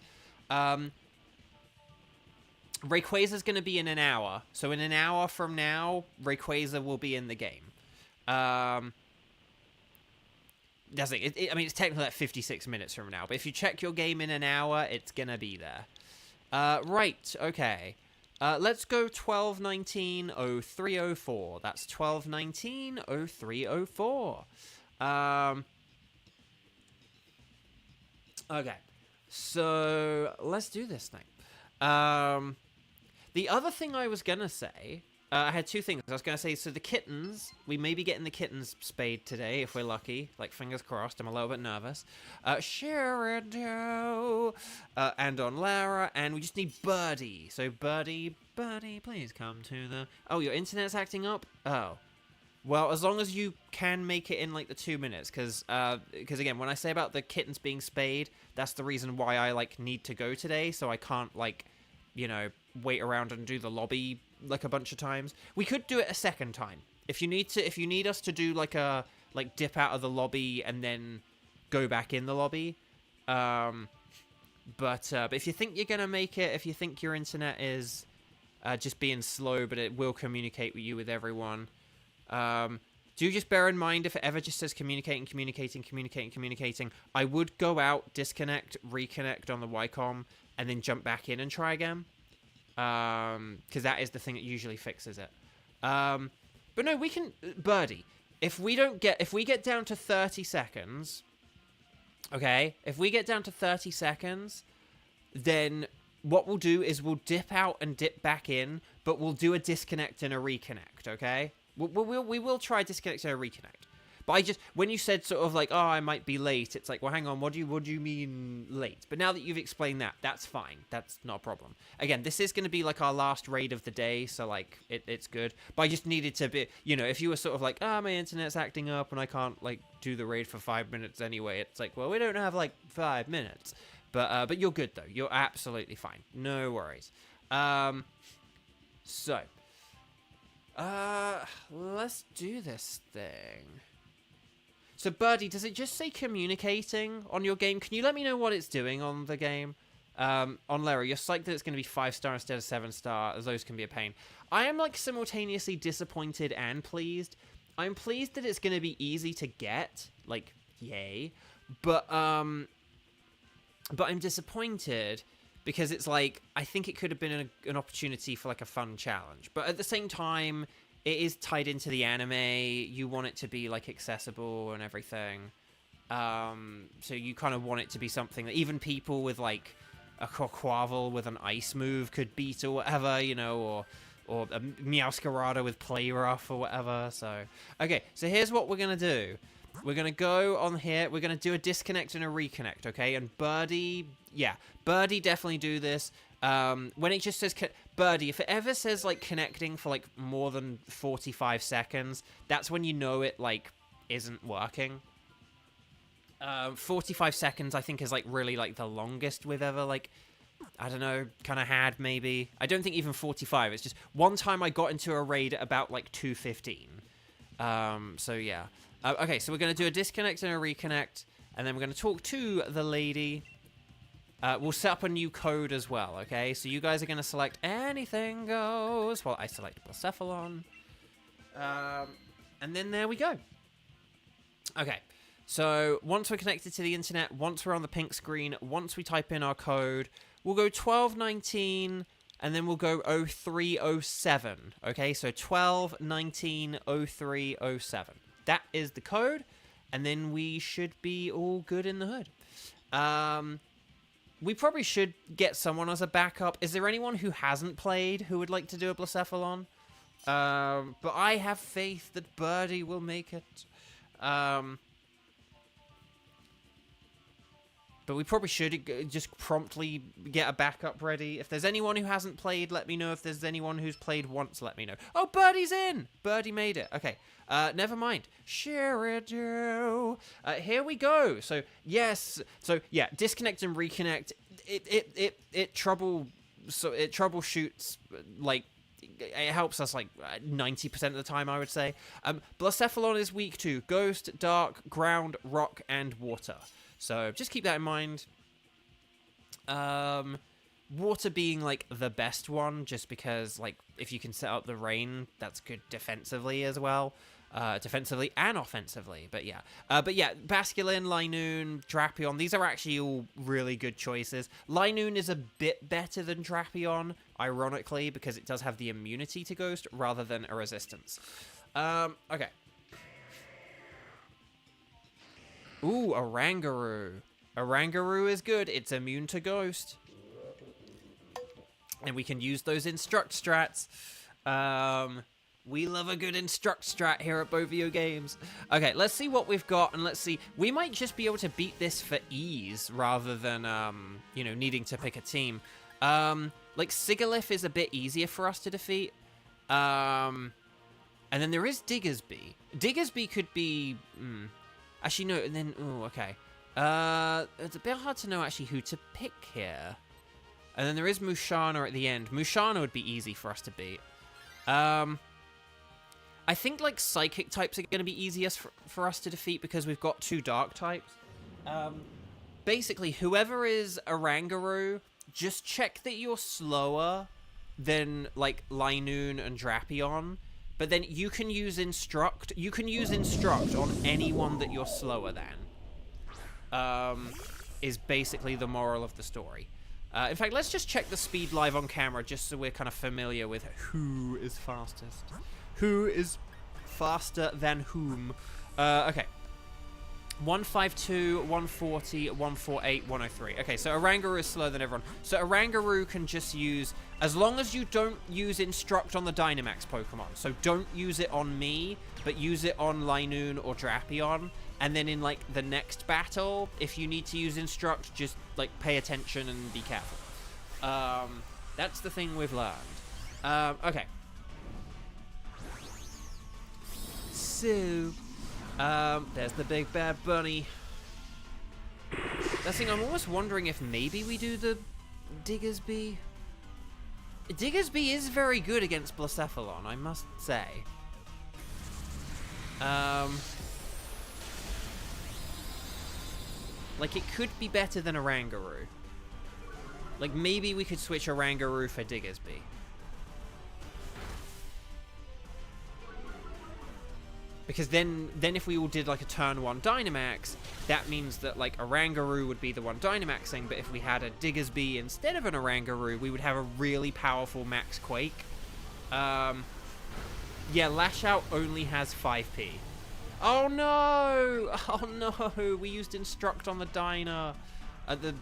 Rayquaza's going to be in an hour. So in an hour from now, Rayquaza will be in the game. That's it. I mean, it's technically like 56 minutes from now. But if you check your game in an hour, it's going to be there. Right, okay. Let's go 12/19/03/04. That's 12/19/03/04. Okay. So, let's do this thing. The other thing I was going to say, I had 2 things. I was going to say, so the kittens, we may be getting the kittens spayed today, if we're lucky. Like, fingers crossed. I'm a little bit nervous. Sheridan, and on Lara, and we just need Birdie. So, Birdie, please come to the... Oh, your internet's acting up? Oh. Well, as long as you can make it in, like, the 2 minutes, because again, when I say about the kittens being spayed, that's the reason why I, like, need to go today, so I can't, like, you know, wait around and do the lobby, like, a bunch of times. We could do it a second time. If you need us to do, like, dip out of the lobby and then go back in the lobby. But if you think you're gonna make it, if you think your internet is, just being slow, but it will communicate with you with everyone. Do just bear in mind, if it ever just says communicating, I would go out, disconnect, reconnect on the Wycom, and then jump back in and try again. Because that is the thing that usually fixes it. But no, we can... Birdie, if we get down to 30 seconds... Okay? If we get down to 30 seconds, then what we'll do is we'll dip out and dip back in, but we'll do a disconnect and a reconnect, okay? We will try disconnect and a reconnect. But when you said sort of like, oh, I might be late, it's like, well, hang on, what do you mean late? But now that you've explained that, that's fine. That's not a problem. Again, this is going to be like our last raid of the day, so like, it's good. But I just needed to be, if you were sort of like, my internet's acting up and I can't like do the raid for 5 minutes anyway, it's like, well, we don't have like 5 minutes. But you're good though. You're absolutely fine. No worries. So, let's do this thing. So, Birdie, does it just say communicating on your game? Can you let me know what it's doing on the game? On Larry, you're psyched that it's going to be 5-star instead of 7-star, as those can be a pain. I am, like, simultaneously disappointed and pleased. I'm pleased that it's going to be easy to get. Like, yay. But I'm disappointed because it's like, I think it could have been an opportunity for, like, a fun challenge. But at the same time... It is tied into the anime. You want it to be, like, accessible and everything. So you kind of want it to be something that even people with, like, a Quavel with an ice move could beat or whatever, or a Meowscarada with Play Rough or whatever. So, okay, so here's what we're going to do. We're going to go on here. We're going to do a disconnect and a reconnect, okay? And Birdie, Birdie definitely do this. When it just says... Birdie, if it ever says, like, connecting for, like, more than 45 seconds, that's when you know it, like, isn't working. 45 seconds, I think, is, like, really, like, the longest we've ever, like, I don't know, kind of had, maybe. I don't think even 45. It's just one time I got into a raid at about, like, 2:15. So, yeah. Okay, so we're going to do a disconnect and a reconnect, and then we're going to talk to the lady... we'll set up a new code as well, okay? So you guys are going to select anything goes. Well, I select Blacephalon. And then there we go. Okay. So once we're connected to the internet, once we're on the pink screen, once we type in our code, we'll go 1219, and then we'll go 0307. Okay, so 12190307. That is the code, and then we should be all good in the hood. We probably should get someone as a backup. Is there anyone who hasn't played who would like to do a Blacephalon? But I have faith that Birdie will make it. But we probably should just promptly get a backup ready. If there's anyone who hasn't played, let me know. If there's anyone who's played once, let me know. Oh, Birdie's in! Birdie made it. Okay. Never mind. Sheridan. Here we go. So, yes. So, yeah, disconnect and reconnect. It troubleshoots, like, it helps us, like, 90% of the time, I would say. Blacephalon is weak to Ghost, Dark, Ground, Rock, and Water. So just keep that in mind. Water being, like, the best one, just because, like, if you can set up the rain, that's good defensively as well. Defensively and offensively, but yeah. Basculin, Linoon, Drapion, these are actually all really good choices. Linoon is a bit better than Drapion, ironically, because it does have the immunity to Ghost rather than a resistance. Okay. Ooh, Oranguru. Oranguru is good. It's immune to Ghost. And we can use those Instruct strats. We love a good Instruct strat here at Bovio Games. Okay, let's see what we've got, and let's see. We might just be able to beat this for ease, rather than, needing to pick a team. Like, Sigalith is a bit easier for us to defeat. And then there is Diggersby. Diggersby could be... Actually, no, and then... Oh, okay. It's a bit hard to know, actually, who to pick here. And then there is Mushana at the end. Mushana would be easy for us to beat. I think, like, Psychic types are going to be easiest for us to defeat because we've got 2 Dark types. Basically, whoever is Oranguru, just check that you're slower than like Linoon and Drapion. But then you can use Instruct. You can use Instruct on anyone that you're slower than. Is basically the moral of the story. In fact, let's just check the speed live on camera just so we're kind of familiar with who is fastest. Who is faster than whom? Okay. 152, 140, 148, 103. Okay, so Oranguru is slower than everyone. So Oranguru can just use, as long as you don't use Instruct on the Dynamax Pokemon. So don't use it on me, but use it on Linoon or Drapion. And then in, like, the next battle, if you need to use Instruct, just, like, pay attention and be careful. That's the thing we've learned. Okay. So... there's the big bad bunny. That thing, I'm almost wondering if maybe we do the Diggersby. Diggersby is very good against Blacephalon, I must say. Like, it could be better than Oranguru. Like, maybe we could switch Oranguru for Diggersby. Because then if we all did, like, a turn 1 Dynamax, that means that, like, Oranguru would be the one Dynamaxing, but if we had a Diggersby instead of an Oranguru, we would have a really powerful Max Quake. Yeah, Lash Out only has 5p. Oh, no! Oh, no! We used Instruct on the the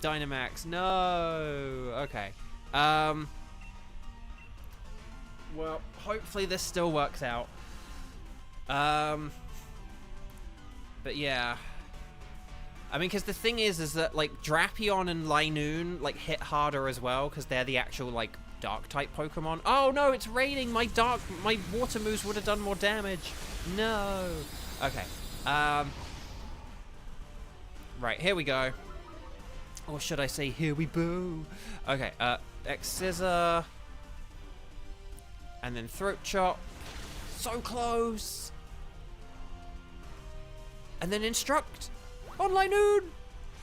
Dynamax. No! Okay. Well, hopefully this still works out. But yeah. I mean, because the thing is that, like, Drapion and Linoon, like, hit harder as well, because they're the actual, like, Dark-type Pokemon. Oh, no, it's raining! My Water Moves would have done more damage! No! Okay. Right, here we go. Or should I say, here we boo? Okay, X-Scissor. And then Throat Chop. So close! And then Instruct on Linoon!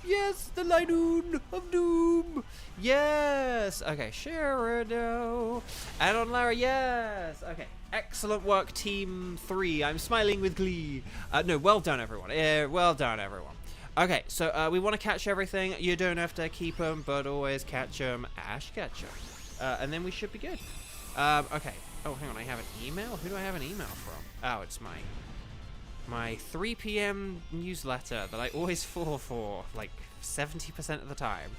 Yes, the Linoon of Doom! Yes! Okay, Sheridan. And on Lara, yes! Okay, excellent work, Team 3. I'm smiling with glee. No, well done, everyone. Well done, everyone. Okay, so we want to catch everything. You don't have to keep them, but always catch them. Ash catch them. And then we should be good. Okay. Oh, hang on, I have an email? Who do I have an email from? Oh, it's my 3 p.m. newsletter that I always fall for, like, 70% of the time.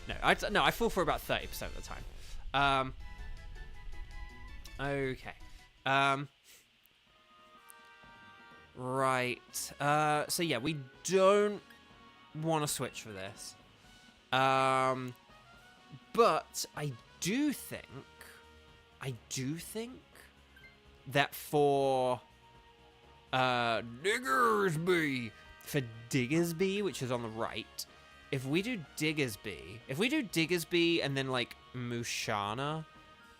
No, I fall for about 30% of the time. Okay. Right. So yeah, we don't want to switch for this. But I do think that for Diggersby, which is on the right, if we do Diggersby and then, like, Mushana,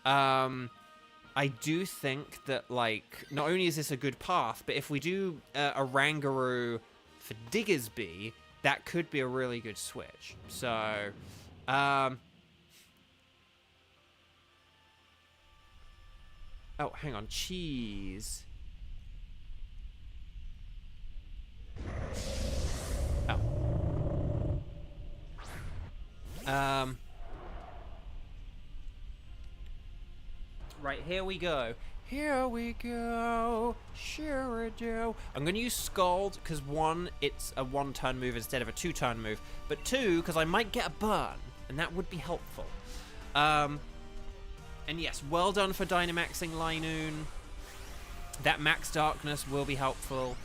I do think that, like, not only is this a good path, but if we do Oranguru for Diggersby, that could be a really good switch. So, oh, hang on. Cheese. Oh. Right, here we go. Here we go. Sure do. I'm going to use Scald, because 1, it's a 1-turn move instead of a 2-turn move. But 2, because I might get a burn, and that would be helpful. And yes, well done for Dynamaxing Linoon. That Max Darkness will be helpful.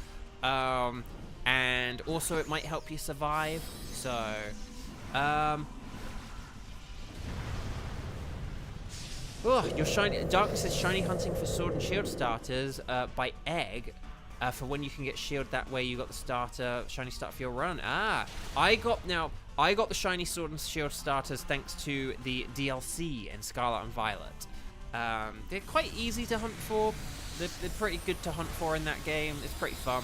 And also it might help you survive. So, your shiny Darkness is shiny hunting for Sword and Shield starters by Egg. For when you can get Shield, that way you got the starter, shiny start for your run. I got the shiny Sword and Shield starters thanks to the DLC in Scarlet and Violet. They're quite easy to hunt for. They're pretty good to hunt for in that game. It's pretty fun.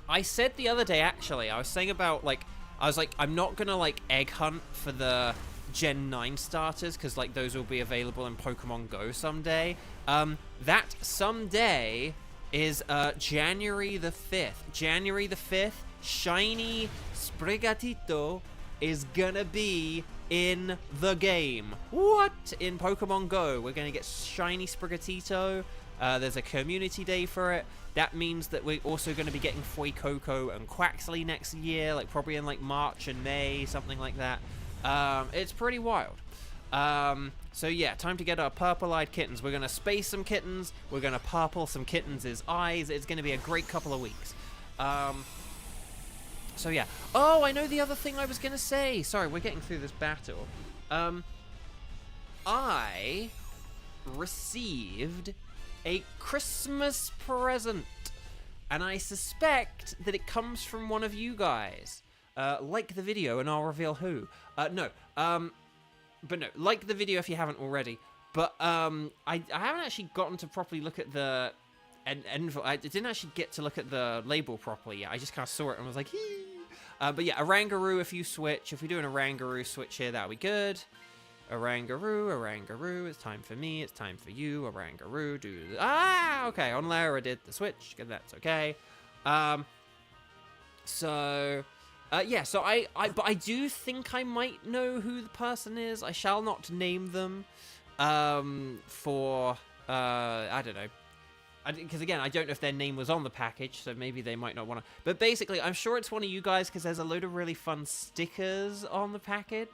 I said the other day, actually, I was saying about, like, I'm not gonna, like, egg hunt for the Gen 9 starters, because like those will be available in Pokemon Go someday. That someday is January the 5th. January the 5th, shiny Sprigatito is gonna be in the game. What? In Pokemon Go, we're gonna get shiny Sprigatito. There's a community day for it. That means that we're also going to be getting Fuecoco and Quaxley next year, like probably in like March and May, something like that. It's pretty wild. So yeah, time to get our purple-eyed kittens. We're going to space some kittens. We're going to purple some kittens' eyes. It's going to be a great couple of weeks. So yeah. Oh, I know the other thing I was going to say. Sorry, we're getting through this battle. I received a Christmas present, and I suspect that it comes from one of you guys. Like the video and I'll reveal who. But no, like the video if you haven't already. But I haven't actually gotten to properly look at the envelope. I didn't actually get to look at the label properly yet. I just kind of saw it and was like, hee. But yeah, Orangaroo if you switch. If we do an Orangaroo switch here, that'll be good. Orangaroo, it's time for me, it's time for you, Orangaroo, do the... Ah, okay, on Lara did the switch, that's okay. Yeah, so but I do think I might know who the person is. I shall not name them, I don't know. Because again, I don't know if their name was on the package, so maybe they might not want to. But basically, I'm sure it's one of you guys because there's a load of really fun stickers on the package.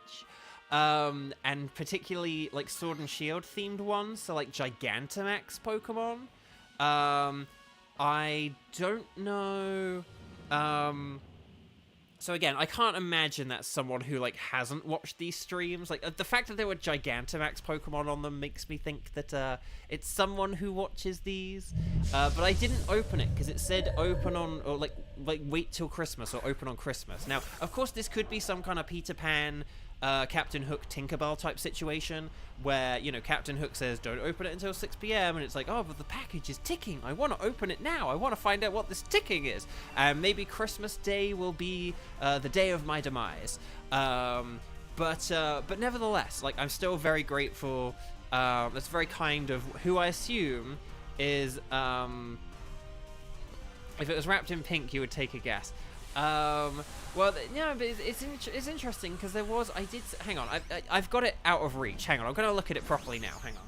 And particularly like Sword and Shield themed ones, so like Gigantamax Pokemon. I don't know. So again, I can't imagine that's someone who like hasn't watched these streams. Like the fact that there were Gigantamax Pokemon on them makes me think that it's someone who watches these. But I didn't open it because it said open on or like wait till Christmas or open on Christmas. Now, of course, this could be some kind of Peter Pan. Captain Hook Tinkerbell type situation where, you know, Captain Hook says don't open it until 6 p.m. and it's like, oh, but the package is ticking, I want to open it now, I want to find out what this ticking is. And maybe Christmas Day will be the day of my demise. But nevertheless, like, I'm still very grateful. That's very kind of who I assume is if it was wrapped in pink you would take a guess. Well, yeah, but it's interesting because there was, hang on, I've got it out of reach. Hang on, I'm going to look at it properly now. Hang on.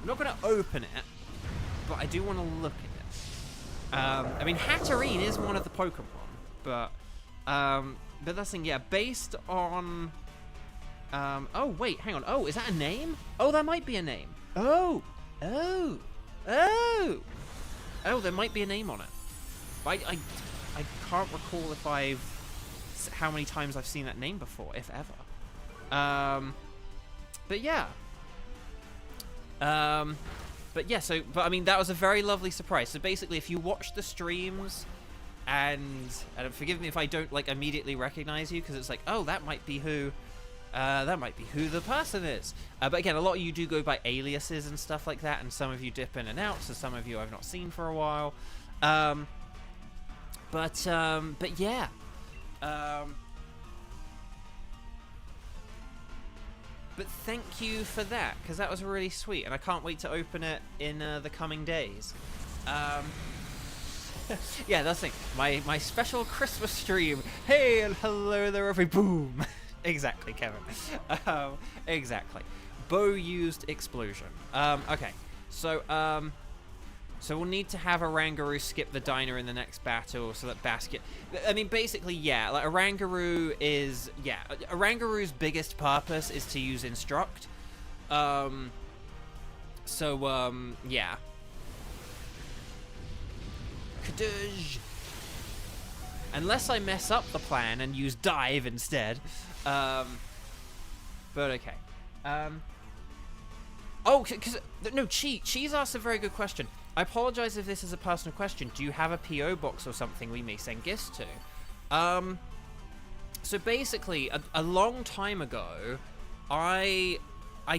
I'm not going to open it, but I do want to look at it. I mean, Hatterene is one of the Pokemon, but that's the thing, yeah, based on, oh, wait, hang on. Oh, is that a name? Oh, that might be a name. Oh, there might be a name on it. I can't recall how many times I've seen that name before, if ever. But yeah. But I mean, that was a very lovely surprise. So basically, if you watch the streams, and forgive me if I don't like immediately recognize you, because it's like, oh, that might be who the person is. But again, a lot of you do go by aliases and stuff like that, and some of you dip in and out, so some of you I've not seen for a while. But yeah. But thank you for that, because that was really sweet, and I can't wait to open it in the coming days. Yeah, that's the thing. My special Christmas stream. Hey, and hello there, boom. Exactly, Kevin. Exactly. Bow used explosion. Okay. So we'll need to have Orangaroo skip the diner in the next battle so that Basket... I mean, basically, yeah, like Orangaroo is... Yeah, Orangaroo's biggest purpose is to use Instruct. Yeah. Kadoosh! Unless I mess up the plan and use Dive instead. But okay. Oh, because... No, Cheese asked a very good question. I apologize if this is a personal question. Do you have a P.O. box or something we may send gifts to? So basically, a long time ago, I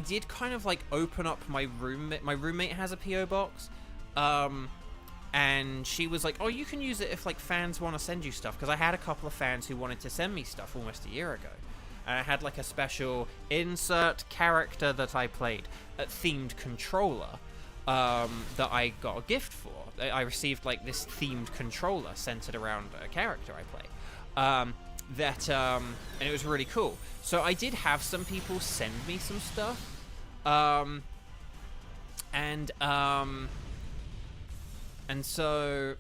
did kind of like open up my roommate. My roommate has a P.O. box. And she was like, oh, you can use it if, like, fans want to send you stuff. Because I had a couple of fans who wanted to send me stuff almost a year ago. And I had, like, a special insert character that I played, a themed controller, that I got a gift for. I received, like, this themed controller centered around a character I play. And it was really cool. So I did have some people send me some stuff. And so...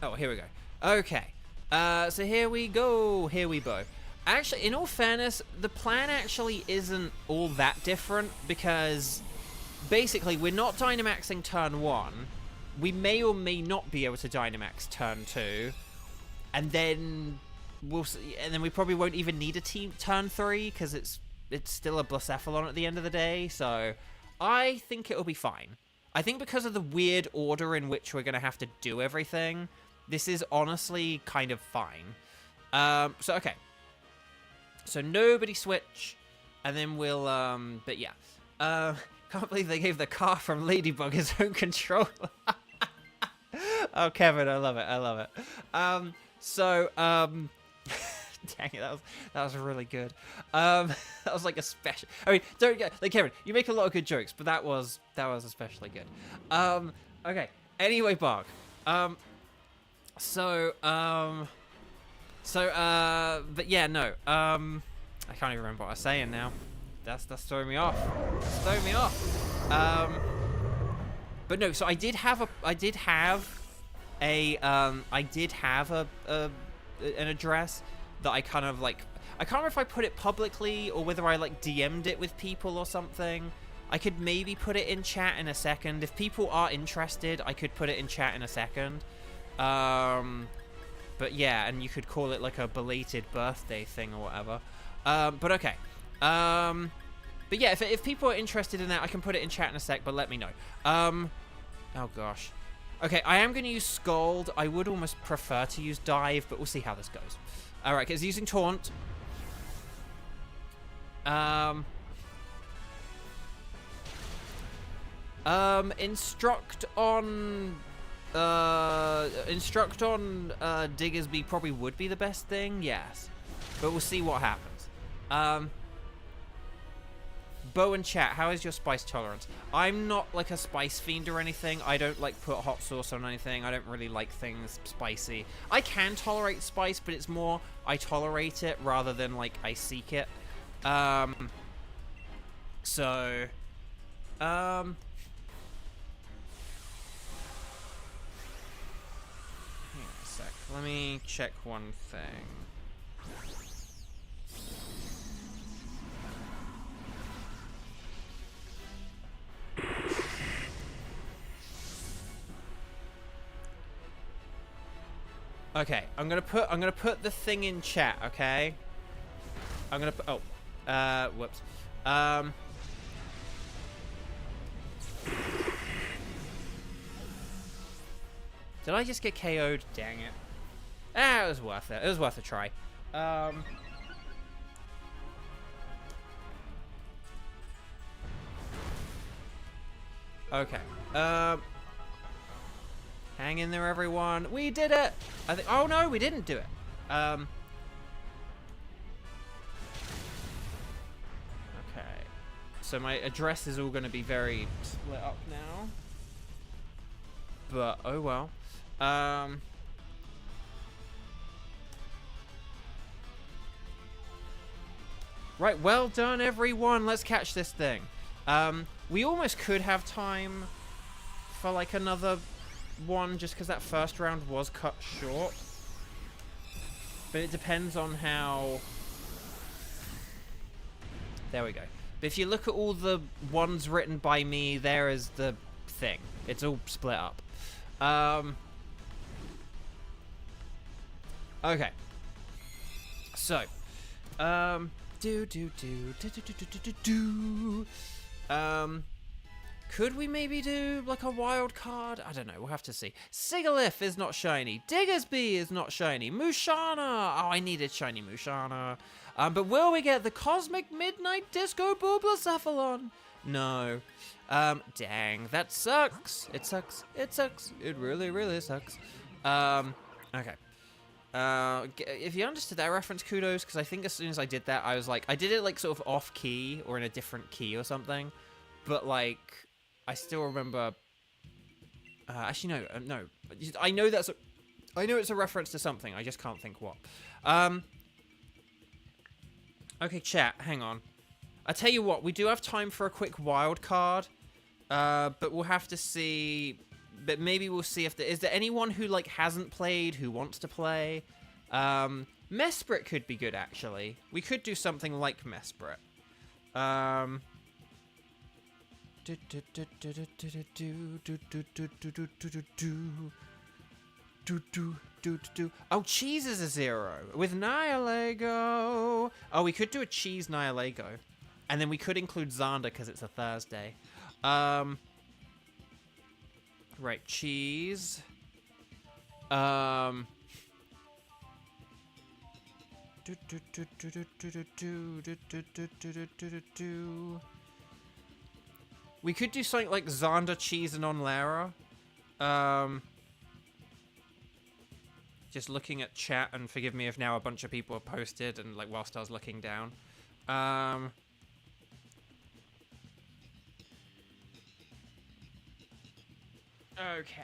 Oh, here we go. Okay. So here we go. Here we go. Actually, in all fairness, the plan actually isn't all that different, because basically we're not Dynamaxing turn 1. We may or may not be able to Dynamax turn 2. And then we probably won't even need a team turn 3, because it's still a Blacephalon at the end of the day. So I think it'll be fine. I think because of the weird order in which we're going to have to do everything, this is honestly kind of fine. So, okay. So, nobody switch, and then we'll, but yeah. Can't believe they gave the car from Ladybug his own controller. Oh, Kevin, I love it, I love it. Dang it, that was really good. That was like a special. I mean, don't get like Kevin. You make a lot of good jokes, but that was especially good. Okay. Anyway, Bog. But yeah, no. I can't even remember what I was saying now. That's throwing me off. That's throwing me off. But no. So I did have an address that I kind of like, I can't remember if I put it publicly or whether I like DM'd it with people or something. I could maybe put it in chat in a second. If people are interested, I could put it in chat in a second. But yeah, and you could call it like a belated birthday thing or whatever. But okay. But yeah, if people are interested in that, I can put it in chat in a sec, but let me know. Oh gosh. Okay, I am going to use Scald. I would almost prefer to use Dive, but we'll see how this goes. Alright, it's using Taunt. Instruct on Diggersby probably would be the best thing, yes. But we'll see what happens. Bo and chat, how is your spice tolerance? I'm not like a spice fiend or anything. I don't like put hot sauce on anything. I don't really like things spicy. I can tolerate spice, but it's more I tolerate it rather than like I seek it. Hang on a sec. Let me check one thing. Okay, I'm gonna put the thing in chat, okay? I'm gonna put whoops. Did I just get KO'd? Dang it. It was worth it. It was worth a try. Okay. Hang in there, everyone. We did it! I think. Oh, no, we didn't do it. Okay. So my address is all going to be very split up now. But, oh well. Right, well done, everyone. Let's catch this thing. We almost could have time for, like, another one, just because that first round was cut short. But it depends on how... There we go. But if you look at all the ones written by me, there is the thing. It's all split up. Okay. So. Could we maybe do, like, a wild card? I don't know. We'll have to see. Sigalith is not shiny. Diggersby is not shiny. Mushana. Oh, I needed shiny Mushana. But will we get the Cosmic Midnight Disco Bulbacephalon? No. Dang, that sucks. It sucks. It sucks. It really, really sucks. Okay. If you understood that reference, kudos, because I think as soon as I did that, I was like, I did it like sort of off key or in a different key or something, but like, I still remember. Actually, no. I know it's a reference to something. I just can't think what. Okay, chat. Hang on. I tell you what, we do have time for a quick wild card, but we'll have to see. But maybe we'll see if is there anyone who like hasn't played who wants to play. Mesprit could be good actually. We could do something like Mesprit. Oh, cheese is a 0 with Nihilego. Oh, we could do a cheese Nihilego, and then we could include Xander because it's a Thursday. Right, cheese. We could do something like Xander, cheese, and Onlara. Just looking at chat, and forgive me if now a bunch of people have posted, and like whilst I was looking down. Okay.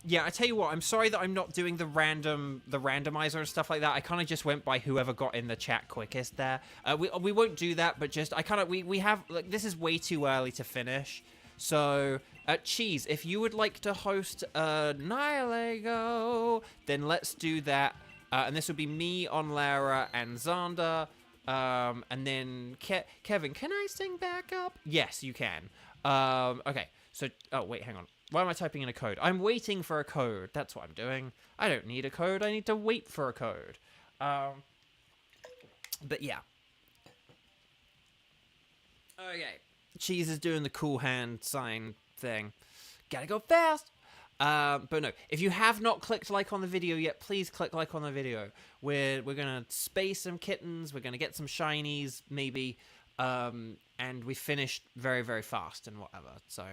Yeah, I tell you what, I'm sorry that I'm not doing the randomizer and stuff like that. I kind of just went by whoever got in the chat quickest there. We won't do that, but just we have like this is way too early to finish. So, Cheese, if you would like to host Nihilego, then let's do that. And this would be me, Onlara, and Xander. And then Kevin, can I sing back up? Yes, you can. Okay. So, oh, wait, hang on. Why am I typing in a code? I'm waiting for a code. That's what I'm doing. I don't need a code. I need to wait for a code. But yeah. Okay. Cheese is doing the cool hand sign thing. Gotta go fast. But no, if you have not clicked like on the video yet, please click like on the video. We're gonna space some kittens. We're gonna get some shinies, maybe. And we finished very, very fast and whatever. So,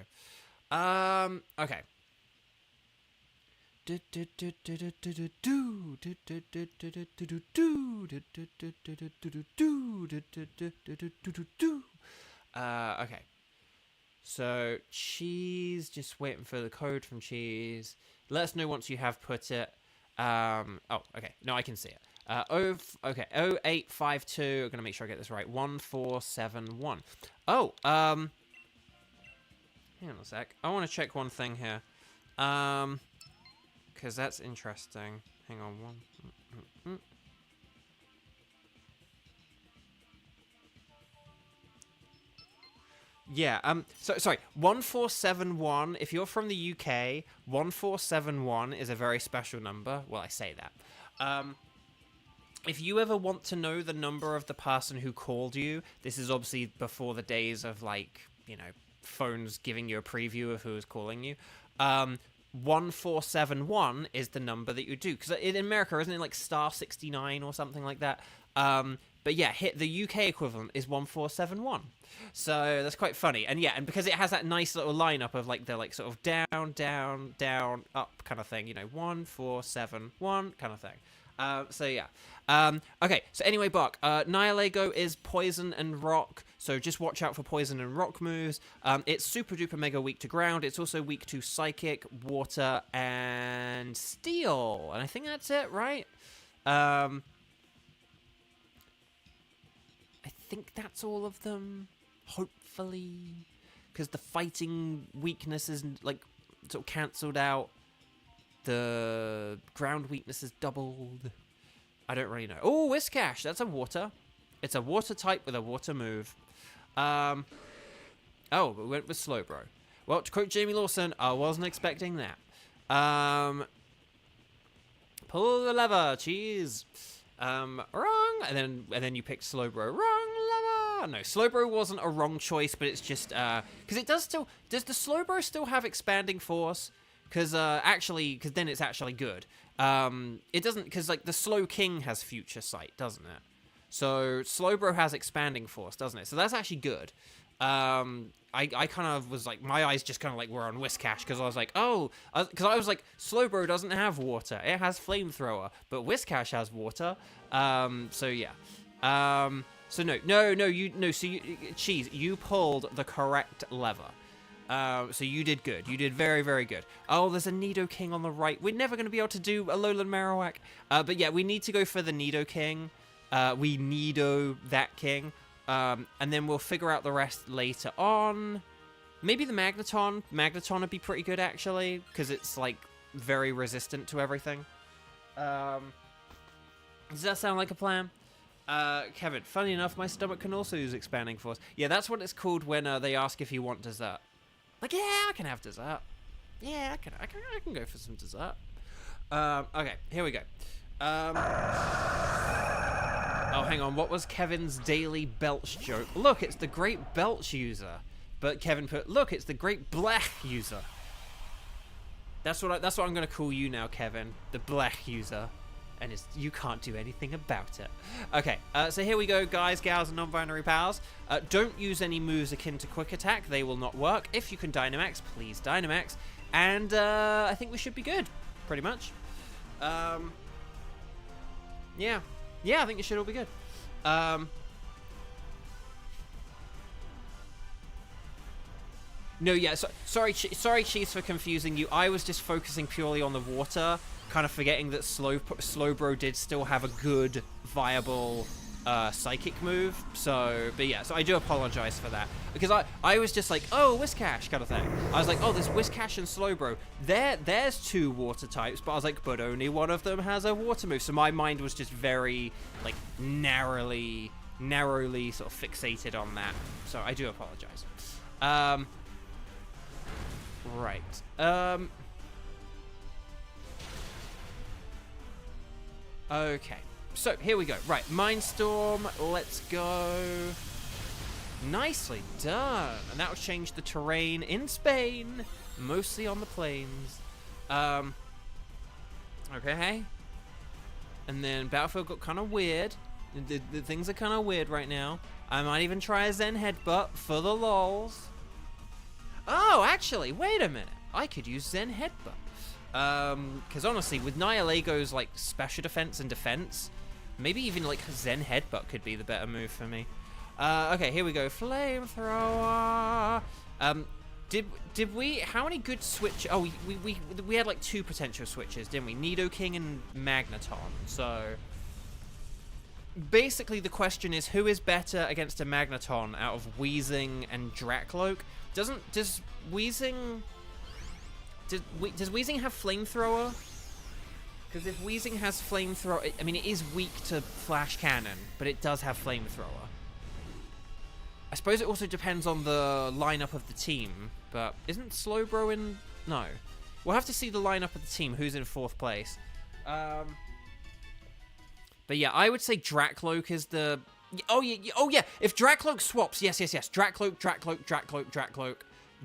okay. Okay. So, Cheese, just waiting for the code from Cheese. Let us know once you have put it. Oh, okay. No, I can see it. Okay, 0852, I'm gonna make sure I get this right, 1471. Oh, hang on a sec, I want to check one thing here, because that's interesting. Hang on, Yeah, so, sorry, 1471, if you're from the UK, 1471 is a very special number. Well, I say that. If you ever want to know the number of the person who called you, this is obviously before the days of, like, you know, phones giving you a preview of who is calling you. 1471 is the number that you do. Because in America, isn't it like star 69 or something like that? But yeah, the UK equivalent is 1471. So that's quite funny. And yeah, and because it has that nice little lineup of like the like sort of down, down, down, up kind of thing, you know, 1471 kind of thing. So yeah. Okay, so anyway, Buck, Nihilego is poison and rock, so just watch out for poison and rock moves. It's super duper mega weak to ground. It's also weak to psychic, water, and steel. And I think that's it, right? I think that's all of them, hopefully, because the fighting weakness is like sort of cancelled out. The ground weakness is doubled. I don't really know. Oh, Whiskash, that's a water. It's a water type with a water move. Oh, but we went with Slowbro. Well, to quote Jamie Lawson, I wasn't expecting that. Pull the lever, Cheese. Wrong. And then you picked Slowbro. Wrong lever. No, Slowbro wasn't a wrong choice, but it's just because it does still. Does the Slowbro still have expanding force? Because then it's actually good. It doesn't, because like the Slow King has future sight, doesn't it? So Slowbro has expanding force, doesn't it? So that's actually good. I kind of was like, my eyes just kind of like were on Whiscash because I was like, oh, because I was like, Slowbro doesn't have water. It has flamethrower, but Whiscash has water. So yeah. So Cheese, you pulled the correct lever. So you did good. You did very, very good. Oh, there's a Nidoking on the right. We're never going to be able to do a Alolan Marowak. But yeah, we need to go for the Nidoking. We Nido that king. And then we'll figure out the rest later on. Maybe the Magneton. Magneton would be pretty good, actually, because it's, like, very resistant to everything. Does that sound like a plan? Kevin, funny enough, my stomach can also use expanding force. Yeah, that's what it's called when they ask if you want dessert. Like, yeah, I can have dessert. Yeah, I can go for some dessert. Okay, here we go. Oh, hang on. What was Kevin's daily belch joke? Look, it's the great belch user. But Kevin put, look, it's the great blech user. That's what I'm going to call you now, Kevin. The blech user. And you can't do anything about it. Okay, so here we go, guys, gals, and non-binary pals. Don't use any moves akin to Quick Attack. They will not work. If you can Dynamax, please Dynamax. And I think we should be good, pretty much. Yeah, I think it should all be good. No, yeah, sorry, Cheese, for confusing you. I was just focusing purely on the water, kind of forgetting that Slowbro did still have a good, viable psychic move. So, but yeah, so I do apologize for that. Because I was just like, oh, Whiscash kind of thing. I was like, oh, there's Whiscash and Slowbro. There's two water types, but I was like, but only one of them has a water move. So my mind was just very, like, narrowly sort of fixated on that. So I do apologize. Right. Okay. So, here we go. Right, Mindstorm, let's go. Nicely done. And that will change the terrain in Spain, mostly on the plains. Okay. And then Battlefield got kind of weird. The things are kind of weird right now. I might even try a Zen Headbutt for the lols. Oh, actually, wait a minute. I could use Zen Headbutt. Because honestly, with Nihilego like special defense and defense, maybe even like Zen Headbutt could be the better move for me. Okay, here we go. Flamethrower. Did we? How many good switch? Oh, we had like 2 potential switches, didn't we? Nidoking and Magneton. So basically, the question is, who is better against a Magneton out of Weezing and Dracloak? Does Weezing have Flamethrower? Because if Weezing has Flamethrower, I mean, it is weak to Flash Cannon, but it does have Flamethrower. I suppose it also depends on the lineup of the team, but isn't Slowbro in? No. We'll have to see the lineup of the team, who's in 4th place. But yeah, I would say Dracloak is the... Oh yeah, if Dracloak swaps, yes. Dracloak.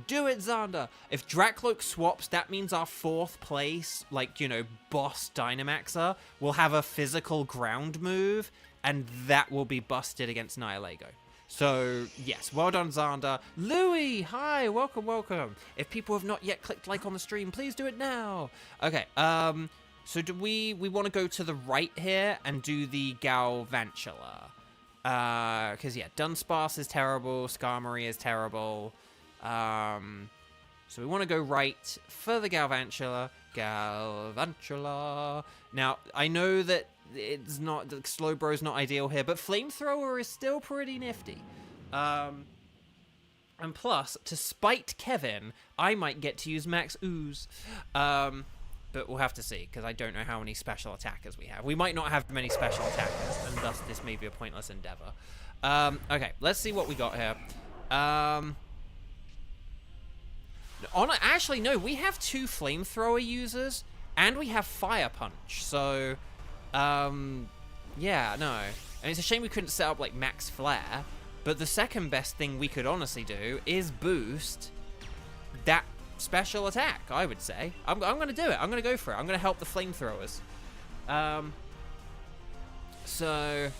Do it, Xander. If Dracloak swaps, that means our 4th place, like, you know, boss Dynamaxer will have a physical ground move, and that will be busted against Nihilego. So, yes, well done, Xander. Louis, hi, welcome. If people have not yet clicked like on the stream, please do it now. Okay, so do we want to go to the right here and do the Galvantula? Because, yeah, Dunsparce is terrible, Skarmory is terrible. So we want to go right for the Galvantula. Now, I know that it's not, the Slowbro's not ideal here, but Flamethrower is still pretty nifty. And plus, to spite Kevin, I might get to use Max Ooze. But we'll have to see, because I don't know how many special attackers we have. We might not have many special attackers, and thus this may be a pointless endeavor. Okay, let's see what we got here. Actually, no, we have 2 Flamethrower users, and we have Fire Punch, so, yeah, no. And it's a shame we couldn't set up, like, Max Flare, but the second best thing we could honestly do is boost that special attack, I would say. I'm going to do it. I'm going to go for it. I'm going to help the Flamethrowers. So,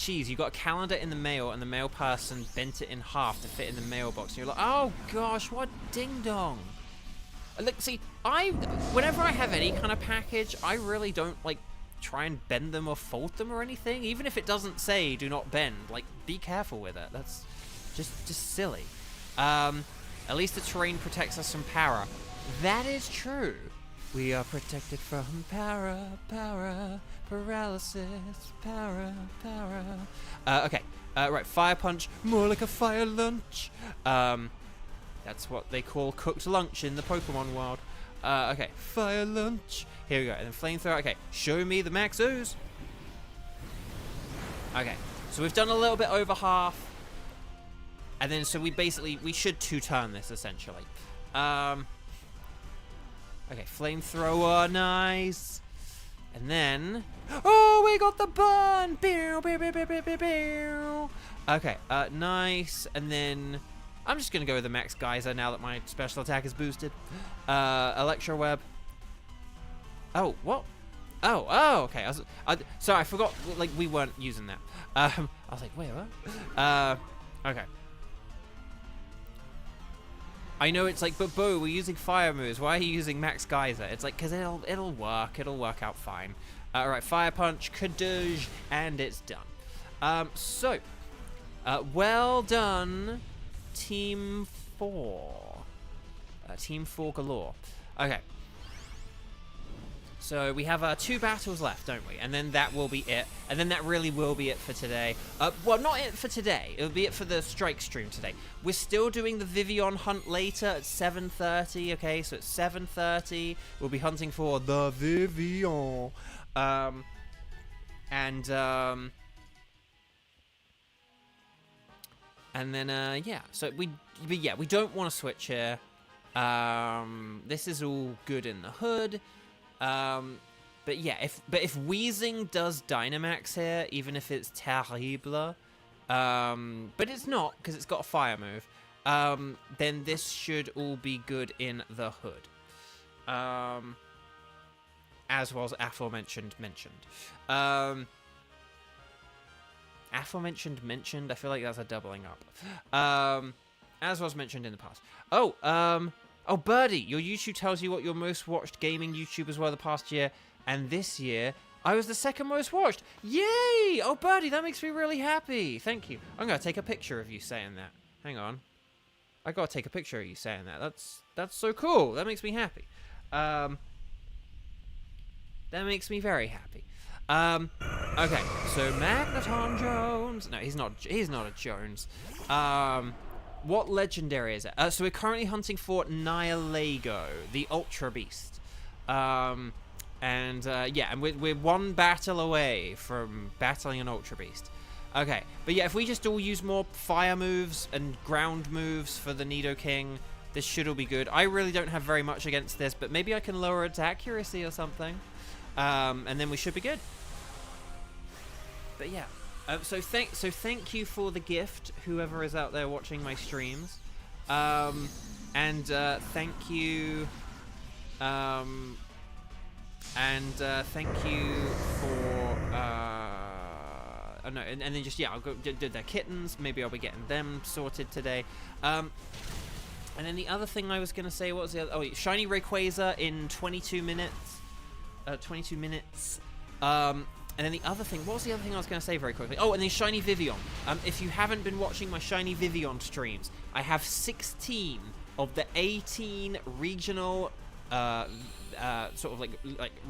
cheese. You got a calendar in the mail, and the mail person bent it in half to fit in the mailbox. And you're like, oh gosh, what ding dong. Look, see, whenever I have any kind of package, I really don't like try and bend them or fold them or anything. Even if it doesn't say do not bend, like, be careful with it. That's just silly. At least the terrain protects us from para. That is true. We are protected from paralysis, okay, right, fire punch, more like a fire lunch. That's what they call cooked lunch in the Pokemon world. Okay, fire lunch. Here we go, and then flamethrower. Okay, show me the max ooze. Okay, so we've done a little bit over half. And then, so we should two-turn this, essentially. Okay, flamethrower, nice. And then, oh, we got the burn. Okay, nice. And then, I'm just gonna go with the max geyser now that my special attack is boosted. Electro web. Oh, what? Oh, okay. Sorry, I forgot. Like, we weren't using that. I was like, wait, what? Okay. I know it's like, but Bo, we're using fire moves. Why are you using max geyser? It's like, cause it'll work. It'll work out fine. All right, fire punch, kadoosh, and it's done. Well done, Team 4. Team 4 galore. Okay. So we have 2 battles left, don't we? And then that will be it. And then that really will be it for today. Well, not it for today. It'll be it for the strike stream today. We're still doing the Vivian hunt later at 7:30. Okay, so at 7:30 we'll be hunting for the Vivian. And then yeah. So we don't want to switch here. This is all good in the hood. But yeah, if Wheezing does Dynamax here, even if it's terrible, but it's not because it's got a fire move, then this should all be good in the hood. As was aforementioned mentioned. Aforementioned mentioned. I feel like that's a doubling up. As was mentioned in the past. Oh, Birdie, your YouTube tells you what your most watched gaming YouTubers were the past year, and this year, I was the second most watched. Yay! Oh, Birdie, that makes me really happy. Thank you. I'm going to take a picture of you saying that. Hang on. I got to take a picture of you saying that. That's so cool. That makes me happy. That makes me very happy. Okay, so Magneton Jones. No, he's not a Jones. What legendary is it? So we're currently hunting for Nihilego, the Ultra Beast. Yeah, and we're one battle away from battling an Ultra Beast. Okay, but yeah, if we just all use more fire moves and ground moves for the Nidoking, this should all be good. I really don't have very much against this, but maybe I can lower its accuracy or something. And then we should be good. But yeah. So thank you for the gift, whoever is out there watching my streams, and thank you, thank you for oh no, and then just, yeah, I'll go do their kittens. Maybe I'll be getting them sorted today. And then the other thing I was gonna say, what was the other? Oh, shiny Rayquaza in 22 minutes. 22 minutes. And then the other thing, what was the other thing I was going to say very quickly? Oh, and then Shiny Vivian. If you haven't been watching my Shiny Vivian streams, I have 16 of the 18 regional, sort of like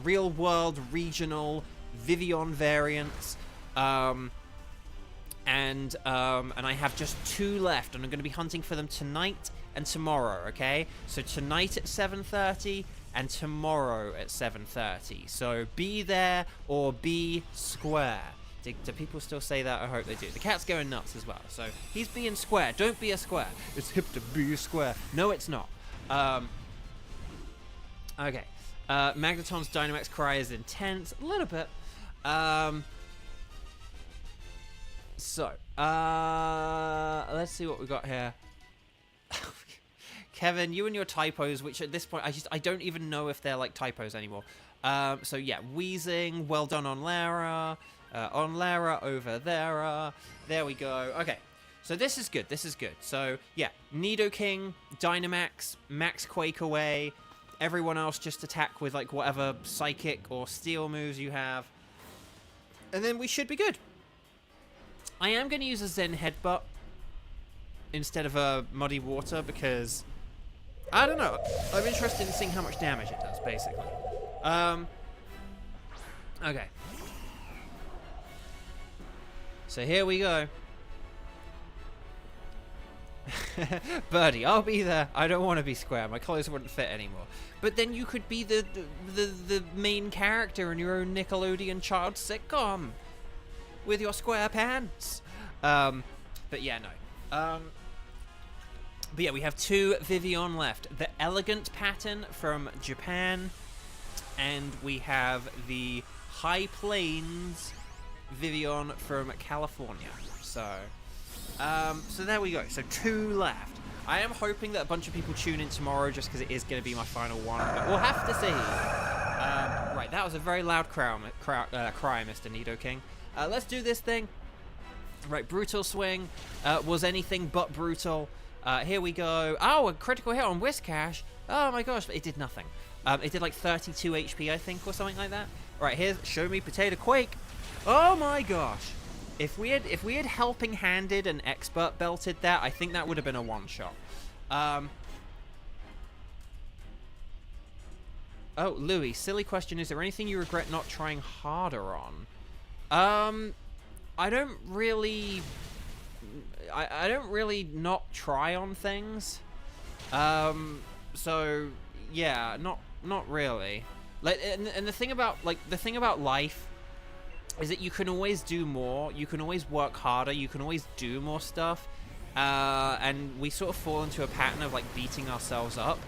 real-world regional Vivian variants. And I have just 2 left, and I'm going to be hunting for them tonight and tomorrow, okay? So tonight at 7:30... and tomorrow at 7:30. So be there or be square. Do people still say that? I hope they do. The cat's going nuts as well. So he's being square. Don't be a square. It's hip to be a square. No, it's not. Okay. Magneton's Dynamax cry is intense. A little bit. Let's see what we got here. Kevin, you and your typos, which at this point, I don't even know if they're like typos anymore. So yeah, Wheezing, well done on Lara. On Lara, over there. There we go. Okay. So this is good. This is good. So, yeah. Nidoking, Dynamax, Max Quake away. Everyone else just attack with, like, whatever Psychic or Steel moves you have. And then we should be good. I am going to use a Zen Headbutt instead of a Muddy Water because, I don't know. I'm interested in seeing how much damage it does, basically. Okay. So here we go. Birdie, I'll be there. I don't want to be square. My clothes wouldn't fit anymore. But then you could be the main character in your own Nickelodeon child sitcom with your square pants. But yeah, no. But yeah, we have 2 Vivian left. The Elegant pattern from Japan, and we have the High Plains Vivian from California. So there we go. So 2 left. I am hoping that a bunch of people tune in tomorrow just because it is going to be my final one, but we'll have to see. Right, that was a very loud cry, Mr. Nidoking. Let's do this thing. Right, Brutal Swing was anything but brutal. Here we go. Oh, a critical hit on Whiscash. Oh my gosh, but it did nothing. It did like 32 HP, I think, or something like that. Right, here's Show Me Potato Quake. Oh my gosh. If we had helping handed and expert belted that, I think that would have been a one-shot. Oh, Louis, silly question. Is there anything you regret not trying harder on? I don't really not try on things. So yeah, not really. Like, and the thing about life is that you can always do more. You can always work harder. You can always do more stuff. And we sort of fall into a pattern of like beating ourselves up,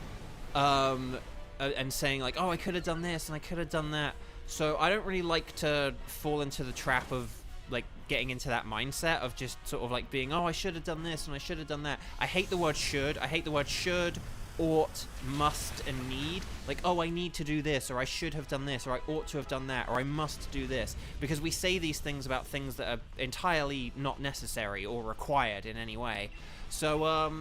and saying like, oh, I could have done this and I could have done that. So I don't really like to fall into the trap of like getting into that mindset of just sort of like being, oh, I should have done this and I should have done that. I hate the word should. I hate the word should, ought, must, and need. Like, oh, I need to do this, or I should have done this, or I ought to have done that, or I must do this. Because we say these things about things that are entirely not necessary or required in any way. So,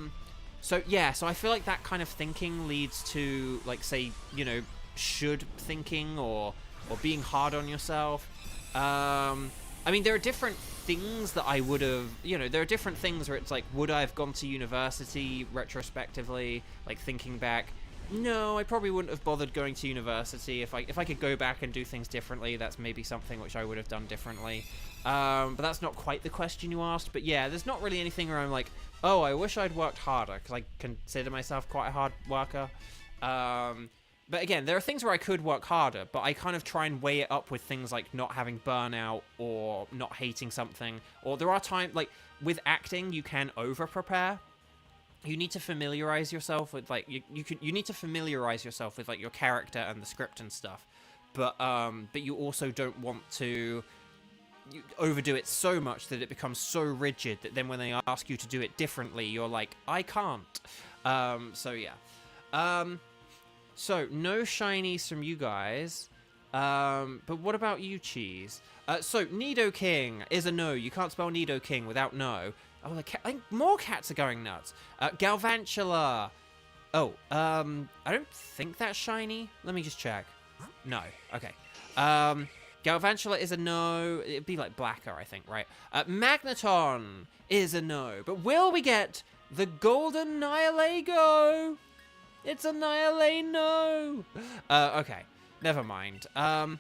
yeah, so I feel like that kind of thinking leads to, like, say, you know, should thinking or being hard on yourself. I mean, there are different things that I would have, you know, there are different things where it's like, would I have gone to university retrospectively, like thinking back? No, I probably wouldn't have bothered going to university. If I could go back and do things differently, that's maybe something which I would have done differently. But that's not quite the question you asked. But yeah, there's not really anything where I'm like, oh, I wish I'd worked harder, because I consider myself quite a hard worker. But again, there are things where I could work harder, but I kind of try and weigh it up with things like not having burnout or not hating something. Or there are times, like, with acting, you can over-prepare. You need to familiarize yourself with, like, you need to familiarize yourself with, like, your character and the script and stuff. But you also don't want to overdo it so much that it becomes so rigid that then when they ask you to do it differently, you're like, I can't. So, yeah. So, no shinies from you guys. But what about you, Cheese? So, Nidoking is a no. You can't spell Nidoking without no. Oh, I think more cats are going nuts. Galvantula. Oh, I don't think that's shiny. Let me just check. No. Okay. Galvantula is a no. It'd be like Blacker, I think, right? Magneton is a no. But will we get the Golden Nihilego? It's a Nihileno! Okay. Never mind. Okay,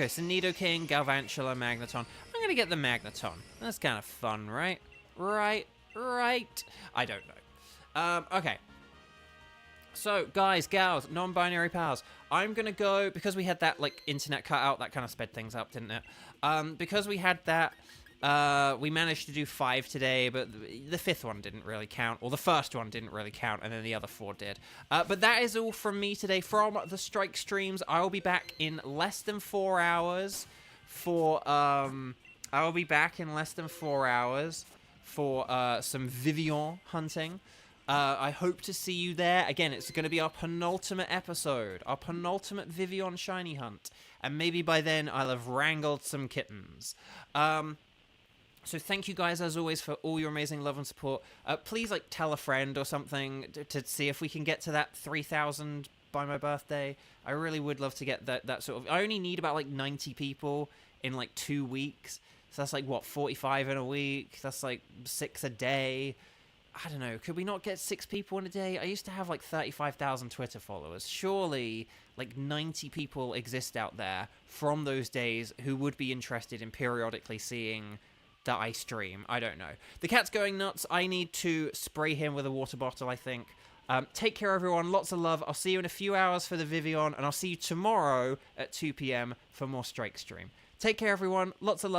so Nidoking, Galvantula, Magneton. I'm gonna get the Magneton. That's kind of fun, right? Right. I don't know. Okay. So, guys, gals, non-binary pals, I'm gonna go, because we had that, like, internet cutout, that kind of sped things up, didn't it? Because we had that, we managed to do 5 today, but the 5th one didn't really count, or the first one didn't really count, and then the other 4 did. But that is all from me today from the Strike streams. I'll be back in less than 4 hours for, some Vivian hunting. I hope to see you there. Again, it's going to be our penultimate episode, our penultimate Vivian shiny hunt. and maybe by then I'll have wrangled some kittens. So thank you guys, as always, for all your amazing love and support. Please, like, tell a friend or something to see if we can get to that 3,000 by my birthday. I really would love to get that sort of... I only need about, like, 90 people in, like, 2 weeks. So that's, like, what, 45 in a week? That's, like, 6 a day. I don't know. Could we not get 6 people in a day? I used to have, like, 35,000 Twitter followers. Surely, like, 90 people exist out there from those days who would be interested in periodically seeing... that I stream. I don't know. The cat's going nuts. I need to spray him with a water bottle, I think. Take care, everyone. Lots of love. I'll see you in a few hours for the Vivian, and I'll see you tomorrow at 2 p.m. for more Strike Stream. Take care, everyone. Lots of love.